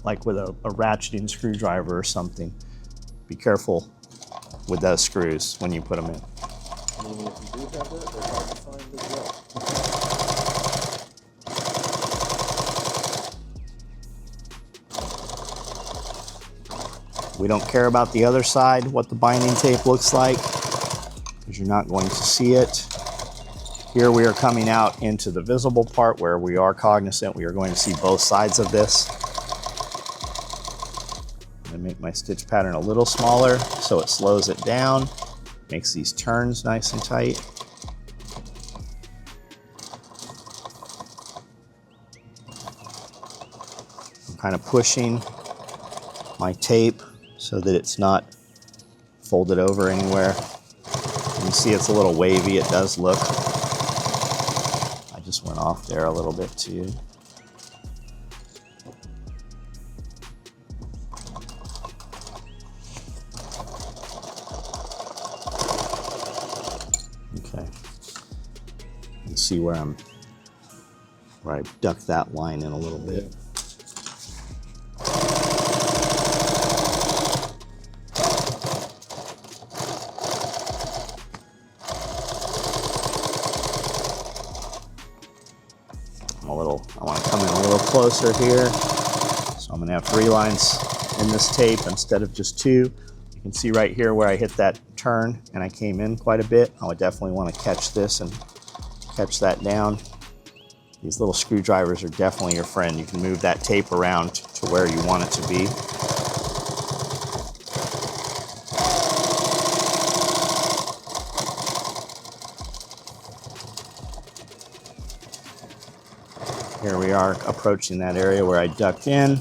S1: like with a ratcheting screwdriver or something. Be careful with those screws when you put them in.
S2: I mean, if you do have that, they're hard to find as well.
S1: We don't care about the other side, what the binding tape looks like, because you're not going to see it. Here we are coming out into the visible part where we are cognizant we are going to see both sides of this. I'm going to make my stitch pattern a little smaller so it slows it down, makes these turns nice and tight. I'm kind of pushing my tape so that it's not fold it over anywhere. You see it's a little wavy, it does look. I just went off there a little bit too. Okay. You can see where I ducked that line in a little bit. I want to come in a little closer here. So I'm going to have 3 lines in this tape instead of just 2. You can see right here where I hit that turn and I came in quite a bit. I would definitely want to catch this and catch that down. These little screwdrivers are definitely your friend. You can move that tape around to where you want it to be. Here we are approaching that area where I ducked in.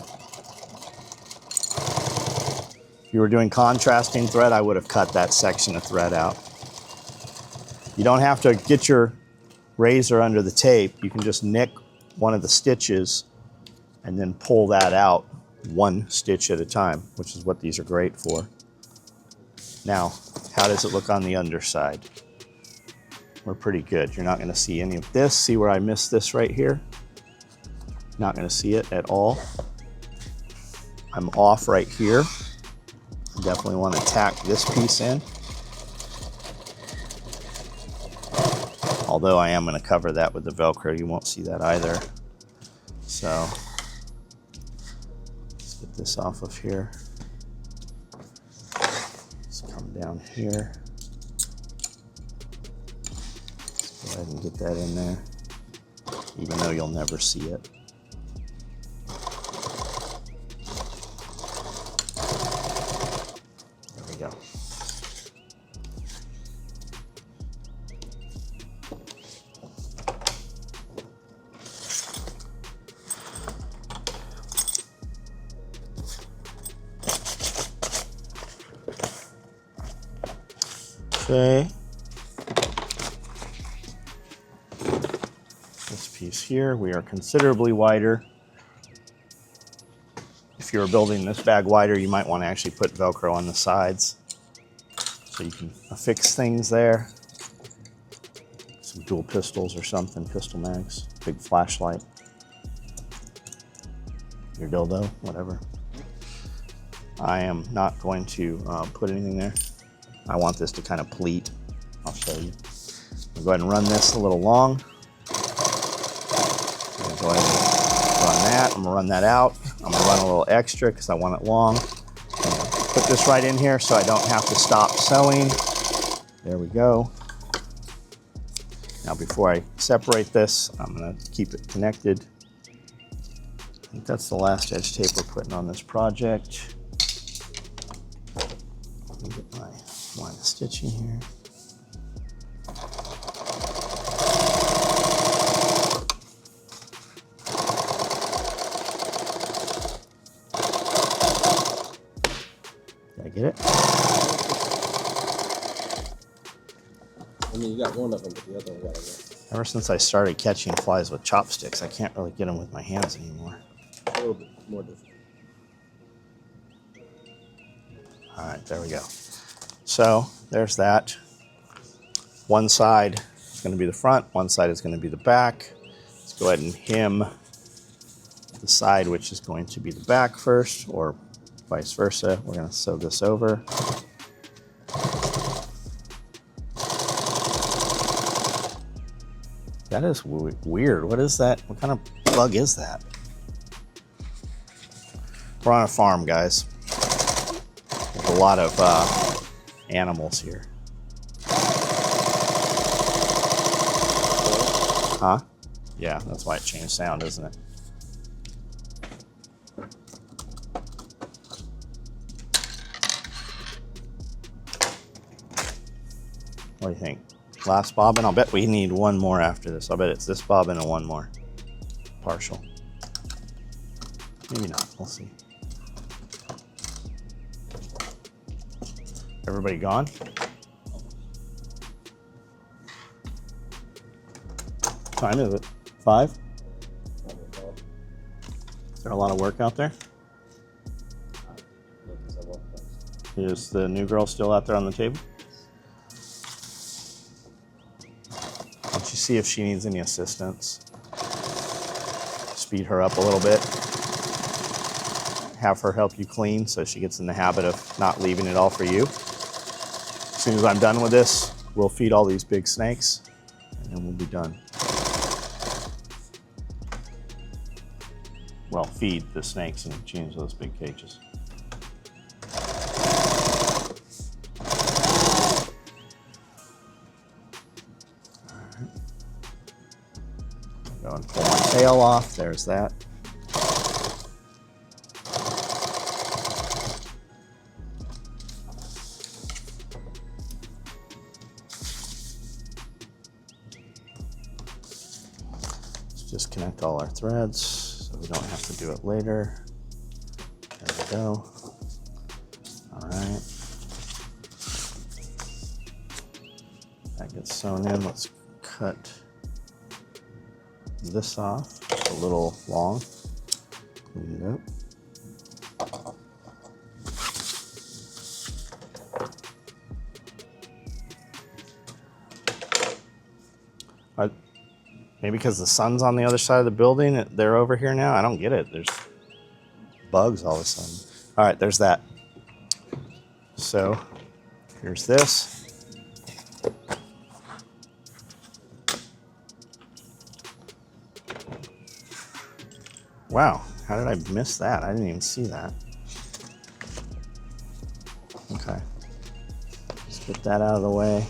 S1: If you were doing contrasting thread, I would have cut that section of thread out. You don't have to get your razor under the tape. You can just nick one of the stitches and then pull that out 1 stitch at a time, which is what these are great for. Now, how does it look on the underside? We're pretty good. You're not going to see any of this. See where I missed this right here? Not going to see it at all. I'm off right here. Definitely want to tack this piece in. Although I am going to cover that with the Velcro, you won't see that either. So let's get this off of here. Let's come down here. Let's go ahead and get that in there, even though you'll never see it. Go. Okay. This piece here, we are considerably wider. If you were building this bag wider, you might want to actually put Velcro on the sides so you can affix things there. Some dual pistols or something, pistol mags, big flashlight, your dildo, whatever. I am not going to put anything there. I want this to kind of pleat. I'll show you. I'll go ahead and run this a little long. I'm going to go ahead and run that. I'm going to run that out. I'm going to run a little extra because I want it long. Put this right in here so I don't have to stop sewing. There we go. Now before I separate this, I'm going to keep it connected. I think that's the last edge tape we're putting on this project. Let me get my line of stitching here. Did I get it?
S2: I mean, you got one of them, but the other one got to go.
S1: Ever since I started catching flies with chopsticks, I can't really get them with my hands anymore.
S2: A little bit more difficult.
S1: All right, there we go. So there's that. One side is going to be the front, one side is going to be the back. Let's go ahead and hem the side which is going to be the back first, or vice versa. We're going to sew this over. That is weird. What is that? What kind of bug is that? We're on a farm, guys. There's a lot of animals here. Huh? Yeah, that's why it changed sound, isn't it? What do you think? Last bobbin? I'll bet we need one more after this. I'll bet it's this bobbin and one more. Partial. Maybe not. We'll see. Everybody gone? What time is it? 5? Is there a lot of work out there? Is the new girl still out there on the table? Why don't you see if she needs any assistance? Speed her up a little bit. Have her help you clean so she gets in the habit of not leaving it all for you. As soon as I'm done with this, we'll feed all these big snakes and then we'll be done. Well, feed the snakes and change those big cages. Go and pull my tail off. There's that. Let's disconnect all our threads so we don't have to do it later. There we go. All right. That gets sewn in. Let's cut this off. It's a little long. Clean it up. Maybe because the sun's on the other side of the building, they're over here now. I don't get it. There's bugs all of a sudden. All right, there's that. So here's this. Wow, how did I miss that? I didn't even see that. Okay, let's get that out of the way.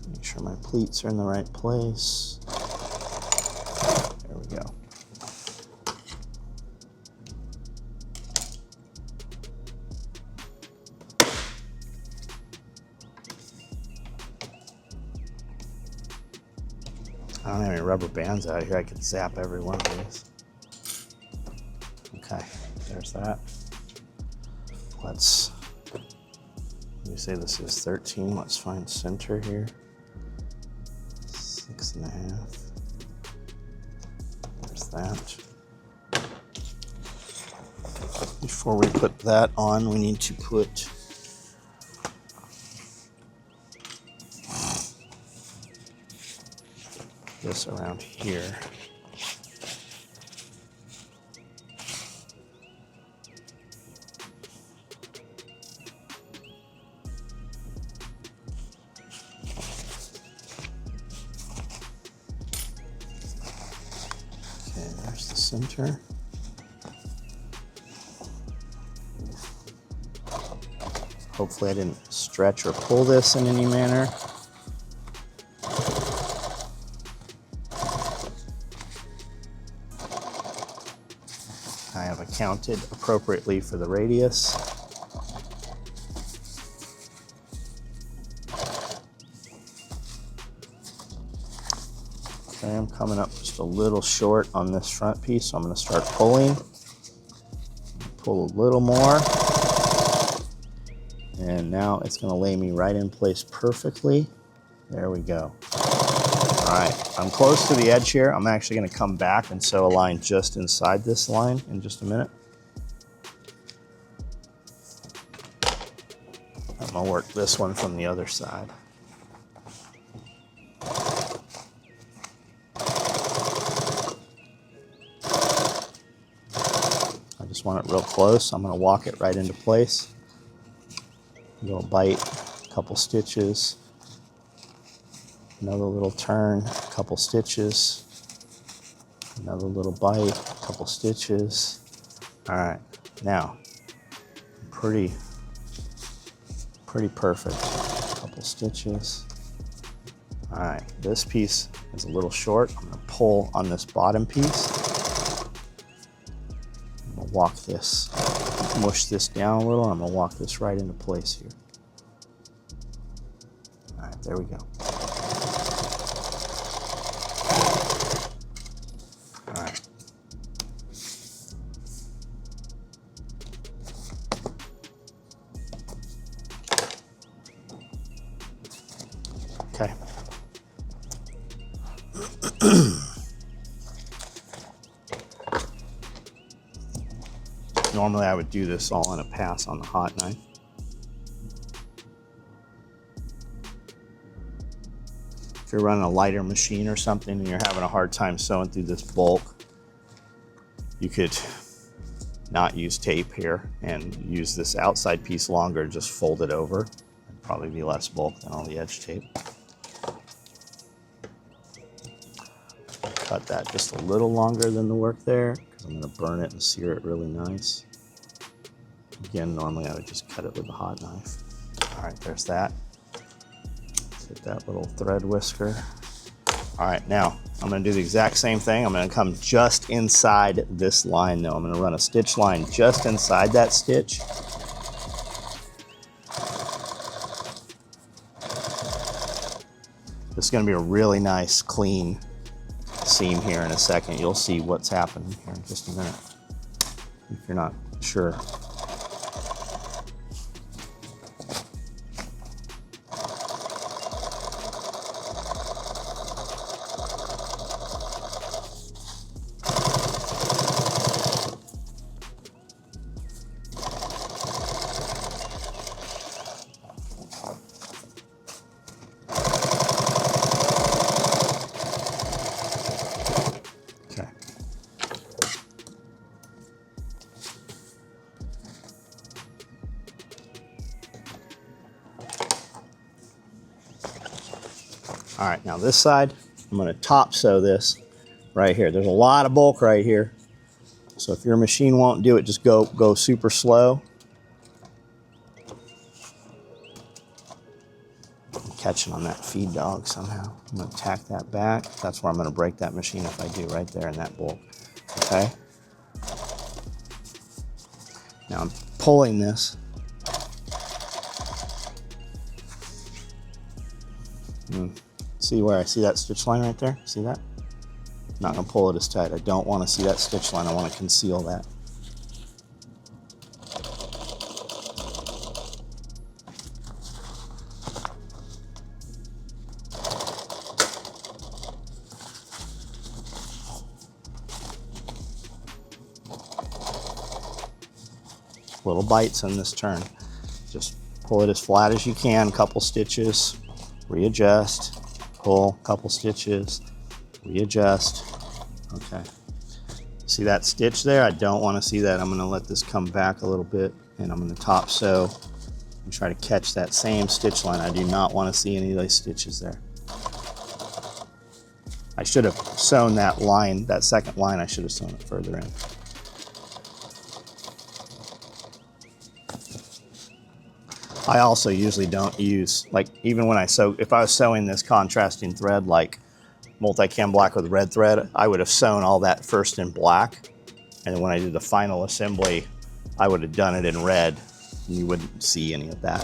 S1: Make sure my pleats are in the right place. There we go. I don't have any rubber bands out here. I could zap every one of these. Okay, there's that. Let me say this is 13. Let's find center here. 6.5. There's that. Before we put that on, we need to put this around here. Okay, there's the center. Hopefully I didn't stretch or pull this in any manner. I have accounted appropriately for the radius. Okay, I'm coming up just a little short on this front piece, so I'm going to start pulling. Pull a little more. And now it's going to lay me right in place perfectly. There we go. All right, I'm close to the edge here. I'm actually going to come back and sew a line just inside this line in just a minute. I'm going to work this one from the other side. I just want it real close. I'm going to walk it right into place. A little bite, a couple stitches. Another little turn, a couple stitches. Another little bite, a couple stitches. All right, now, pretty perfect. A couple stitches. All right, this piece is a little short. I'm gonna pull on this bottom piece. I'm gonna walk this, mush this down a little. I'm gonna walk this right into place here. All right, there we go. Normally I would do this all in a pass on the hot knife. If you're running a lighter machine or something and you're having a hard time sewing through this bulk, you could not use tape here and use this outside piece longer, just fold it over. It'd probably be less bulk than all the edge tape. Cut that just a little longer than the work there because I'm going to burn it and sear it really nice. Again, normally I would just cut it with a hot knife. All right, there's that. Let's hit that little thread whisker. All right, now I'm going to do the exact same thing. I'm going to come just inside this line though. I'm going to run a stitch line just inside that stitch. This is going to be a really nice, clean seam here in a second. You'll see what's happening here in just a minute if you're not sure. All right, now this side, I'm going to top sew this right here. There's a lot of bulk right here. So if your machine won't do it, just go super slow. I'm catching on that feed dog somehow. I'm going to tack that back. That's where I'm going to break that machine if I do, right there in that bulk. Okay? Now I'm pulling this. See where I see that stitch line right there? See that? I'm not going to pull it as tight. I don't want to see that stitch line. I want to conceal that. Little bites in this turn. Just pull it as flat as you can, couple stitches, readjust. Pull, couple stitches, readjust. Okay. See that stitch there? I don't want to see that. I'm going to let this come back a little bit and I'm going to top sew and try to catch that same stitch line. I do not want to see any of those stitches there. I should have sewn that line, that second line, I should have sewn it further in. I also usually don't use, like even when I sew, if I was sewing this contrasting thread like multicam black with red thread, I would have sewn all that first in black. And then when I did the final assembly, I would have done it in red and you wouldn't see any of that.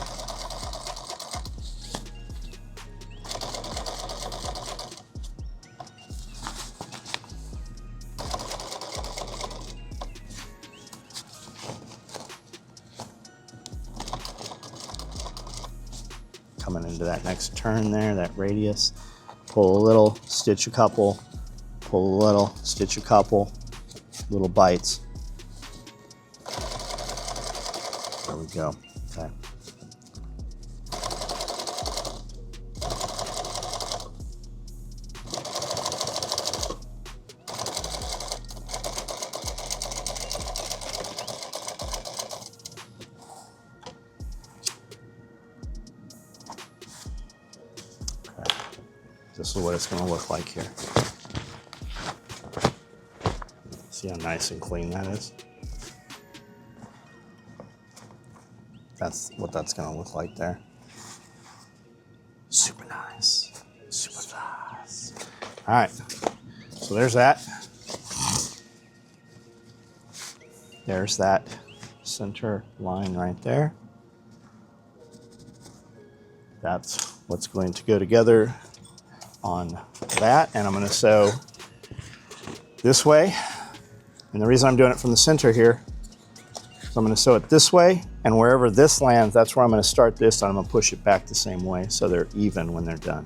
S1: Coming into that next turn there, that radius, pull a little, stitch a couple, pull a little, stitch a couple, little bites. There we go. Okay. This is what it's going to look like here. See how nice and clean that is? That's what that's going to look like there. Super nice. Super nice. All right. So there's that. There's that center line right there. That's what's going to go together on that, and I'm going to sew this way. And the reason I'm doing it from the center here is I'm going to sew it this way, and wherever this lands, that's where I'm going to start this, and I'm going to push it back the same way so they're even when they're done.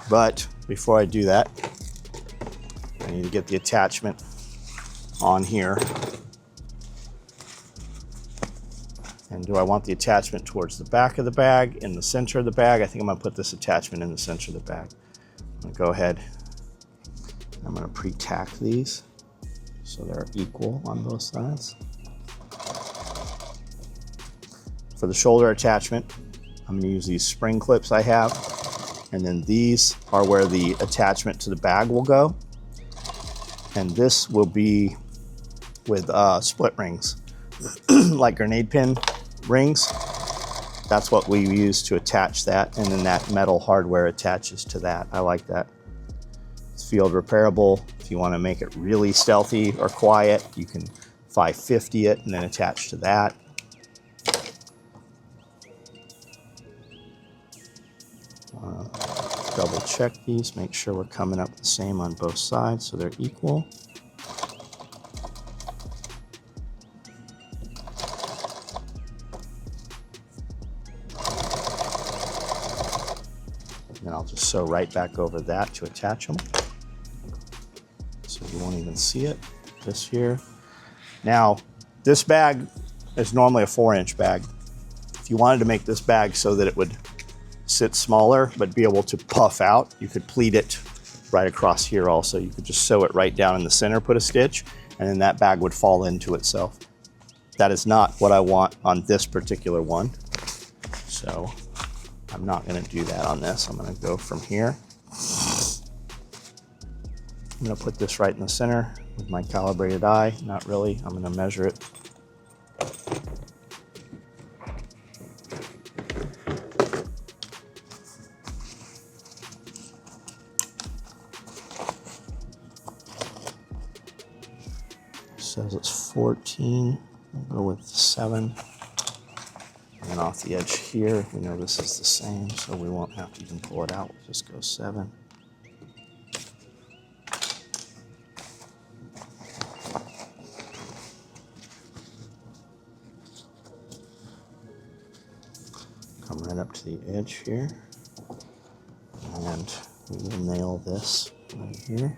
S1: But before I do that, I need to get the attachment on here. And do I want the attachment towards the back of the bag, in the center of the bag? I think I'm gonna put this attachment in the center of the bag. I'm gonna go ahead, I'm gonna pre-tack these so they're equal on both sides. For the shoulder attachment, I'm gonna use these spring clips I have, and then these are where the attachment to the bag will go. And this will be with split rings, like grenade pin rings. That's what we use to attach that, and then that metal hardware attaches to that. I like that. It's field repairable. If you want to make it really stealthy or quiet, you can 550 it and then attach to that. Double check these, make sure we're coming up the same on both sides so they're equal. And I'll just sew right back over that to attach them. So you won't even see it, this here. Now, this bag is normally a 4-inch bag. If you wanted to make this bag so that it would sit smaller but be able to puff out, you could pleat it right across here also. You could just sew it right down in the center, put a stitch, and then that bag would fall into itself. That is not what I want on this particular one. So I'm not gonna do that on this. I'm gonna go from here. I'm gonna put this right in the center with my calibrated eye. Not really, I'm gonna measure it. Says it's 14, I'll go with 7. And off the edge here, we know this is the same, so we won't have to even pull it out. We'll just go 7. Come right up to the edge here. And we will nail this right here.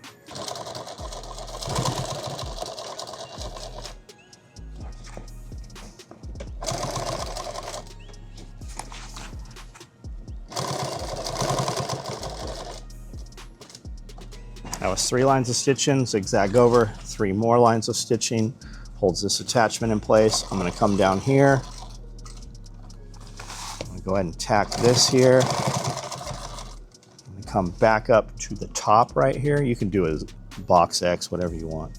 S1: That was 3 lines of stitching, zigzag over, 3 more lines of stitching, holds this attachment in place. I'm gonna come down here. I'm gonna go ahead and tack this here. I'm gonna come back up to the top right here. You can do a box X, whatever you want.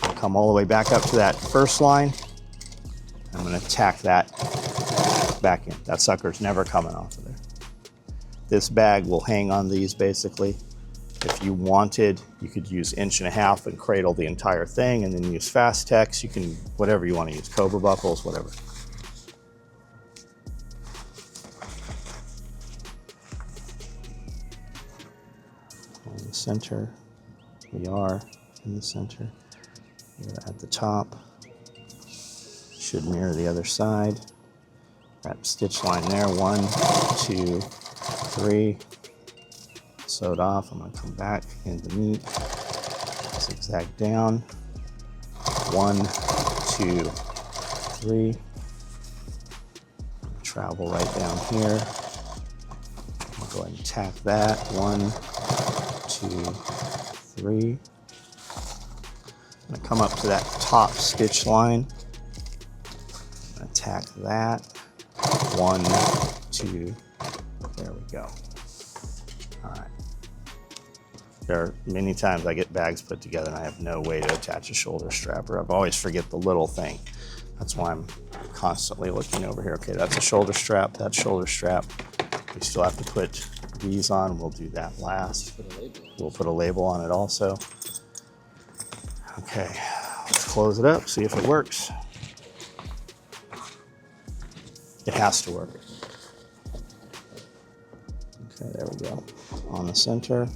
S1: I'll come all the way back up to that first line. I'm gonna tack that back in. That sucker's never coming off of there. This bag will hang on these basically. If you wanted, you could use 1.5 and cradle the entire thing and then use fast tex. You can, whatever you want to use, Cobra buckles, whatever. In the center, we are in the center. Here at the top, should mirror the other side. That stitch line there, 1, 2, 3, sewed off. I'm going to come back in the meat, zigzag down, 1, 2, 3, travel right down here. I'll go ahead and tack that, 1, 2, 3. I'm going to come up to that top stitch line, I'm going to tack that, 1, 2, there we go. All right. There are many times I get bags put together and I have no way to attach a shoulder strap, or I always forget the little thing. That's why I'm constantly looking over here. Okay, that's a shoulder strap, that's shoulder strap. We still have to put these on. We'll do that last. We'll put a label on it also. Okay, let's close it up, see if it works. It has to work. Okay, there we go. On the center.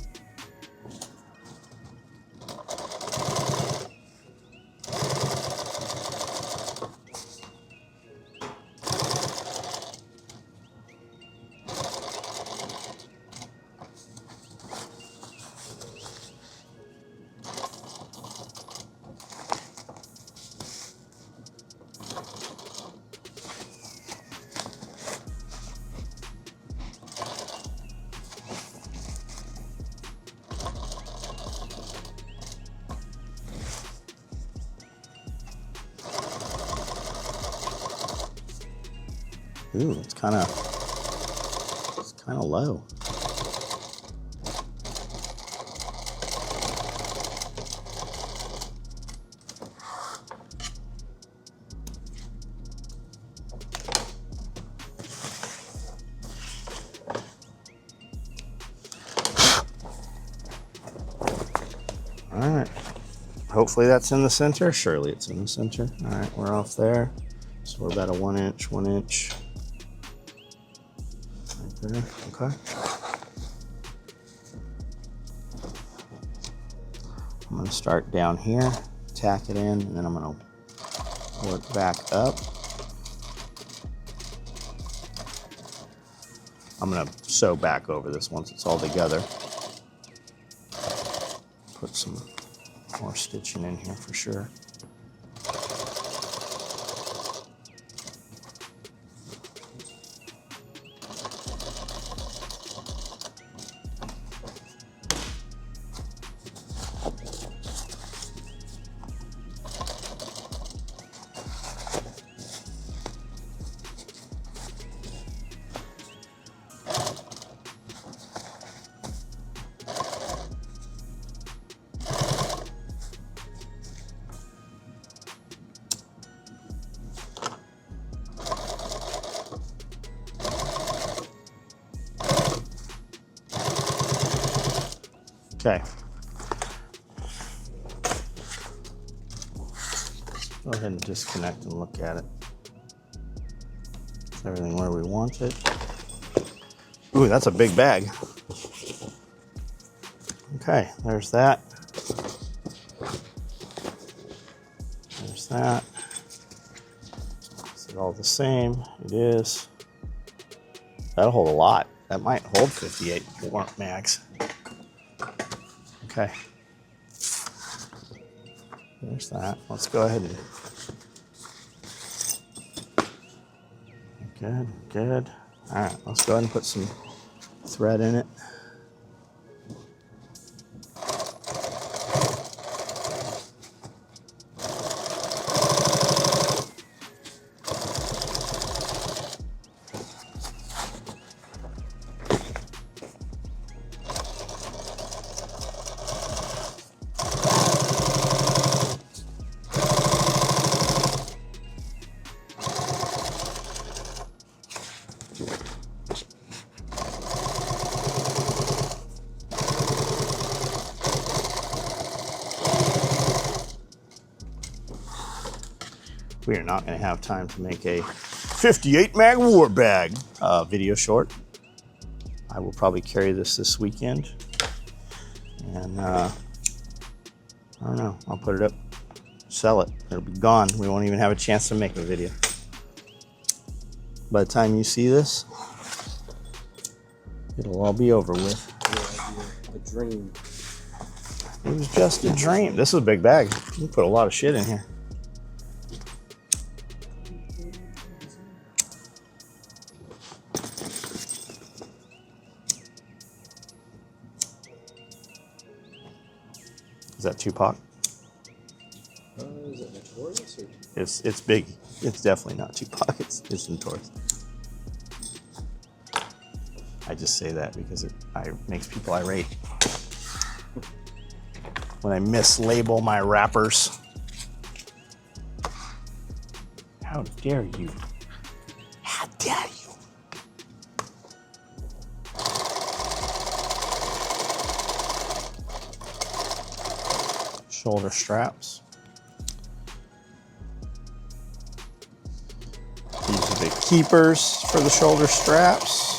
S1: Ooh, it's kind of low. All right. Hopefully that's in the center. Surely it's in the center. All right, we're off there. So we're about a 1 inch. Right there. Okay. I'm going to start down here, tack it in, and then I'm going to work back up. I'm going to sew back over this once it's all together. Put some more stitching in here for sure. Okay. Go ahead and disconnect and look at it. Is everything where we want it? Ooh, that's a big bag. Okay, there's that. There's that. Is it all the same? It is. That'll hold a lot. That might hold 58 warp mags. Okay. There's that. Let's go ahead and. Good, good. All right, let's go ahead and put some thread in it. We are not going to have time to make a 58 mag war bag video short. I will probably carry this weekend. And I don't know, I'll put it up, sell it. It'll be gone. We won't even have a chance to make a video. By the time you see this, it'll all be over with.
S2: A dream.
S1: It was just a dream. This is a big bag. You can put a lot of shit in here. Is that Tupac?
S2: Is it Notorious or?
S1: It's big. It's definitely not Tupac. It's Notorious. I just say that because it makes people irate when I mislabel my wrappers. How dare you? How dare you? Shoulder straps. These are the keepers for the shoulder straps.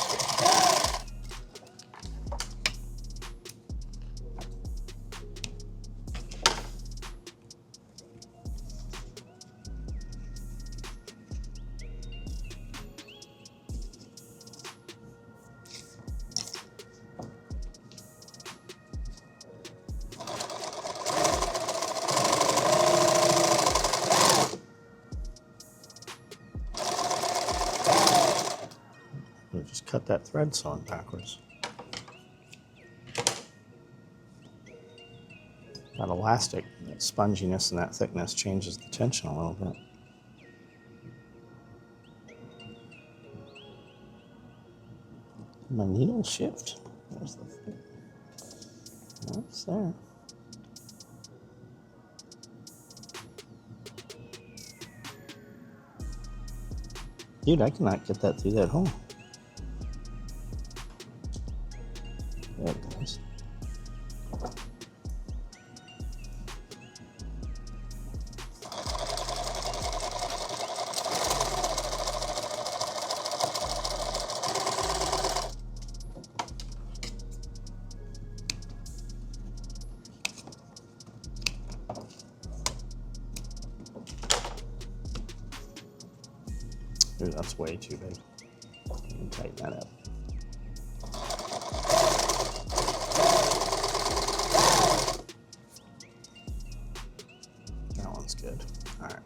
S1: Just cut that thread sewn backwards. That elastic, that sponginess and that thickness changes the tension a little bit. My needle shift. Where's the... Oh, it's there. Dude, I cannot get that through that hole. There it goes. Ooh, that's way too big. Let me tighten that up. That one's good. All right.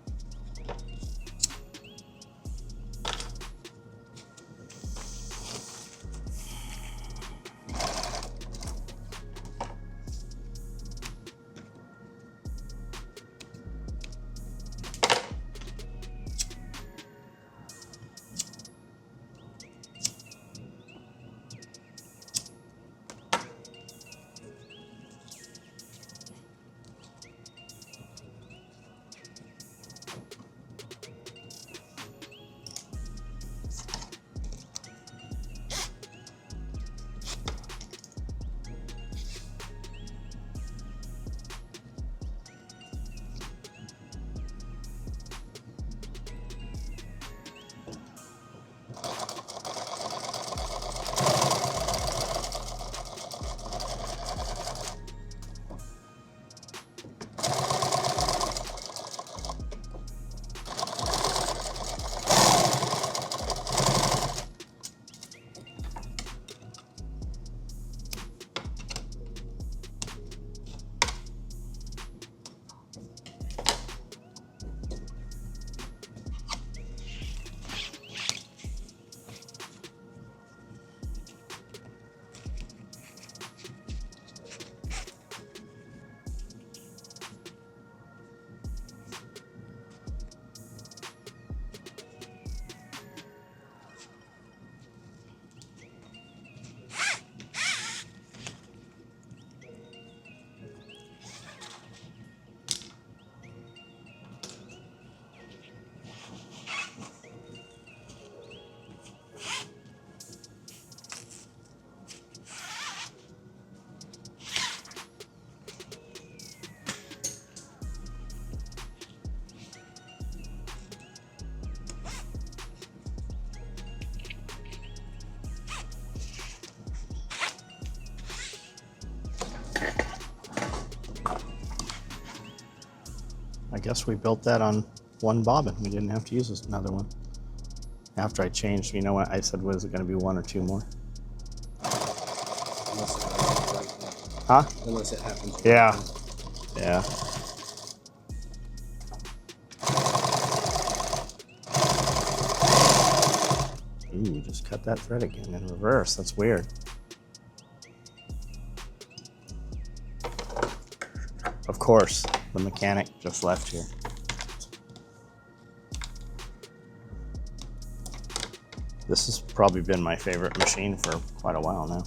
S1: I guess we built that on one bobbin. We didn't have to use another one. After I changed, you know what? I said, was it going to be one or two more?
S2: Unless it happens right now.
S1: Huh?
S2: Unless it happens right
S1: Yeah.
S2: now.
S1: Yeah. Ooh, just cut that thread again in reverse. That's weird. Of course, the mechanic just left here. This has probably been my favorite machine for quite a while now.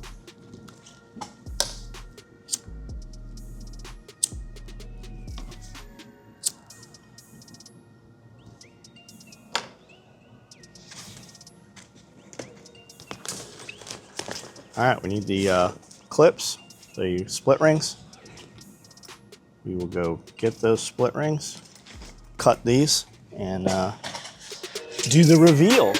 S1: All right, we need the clips, the split rings. We will go get those split rings, cut these, and do the reveal.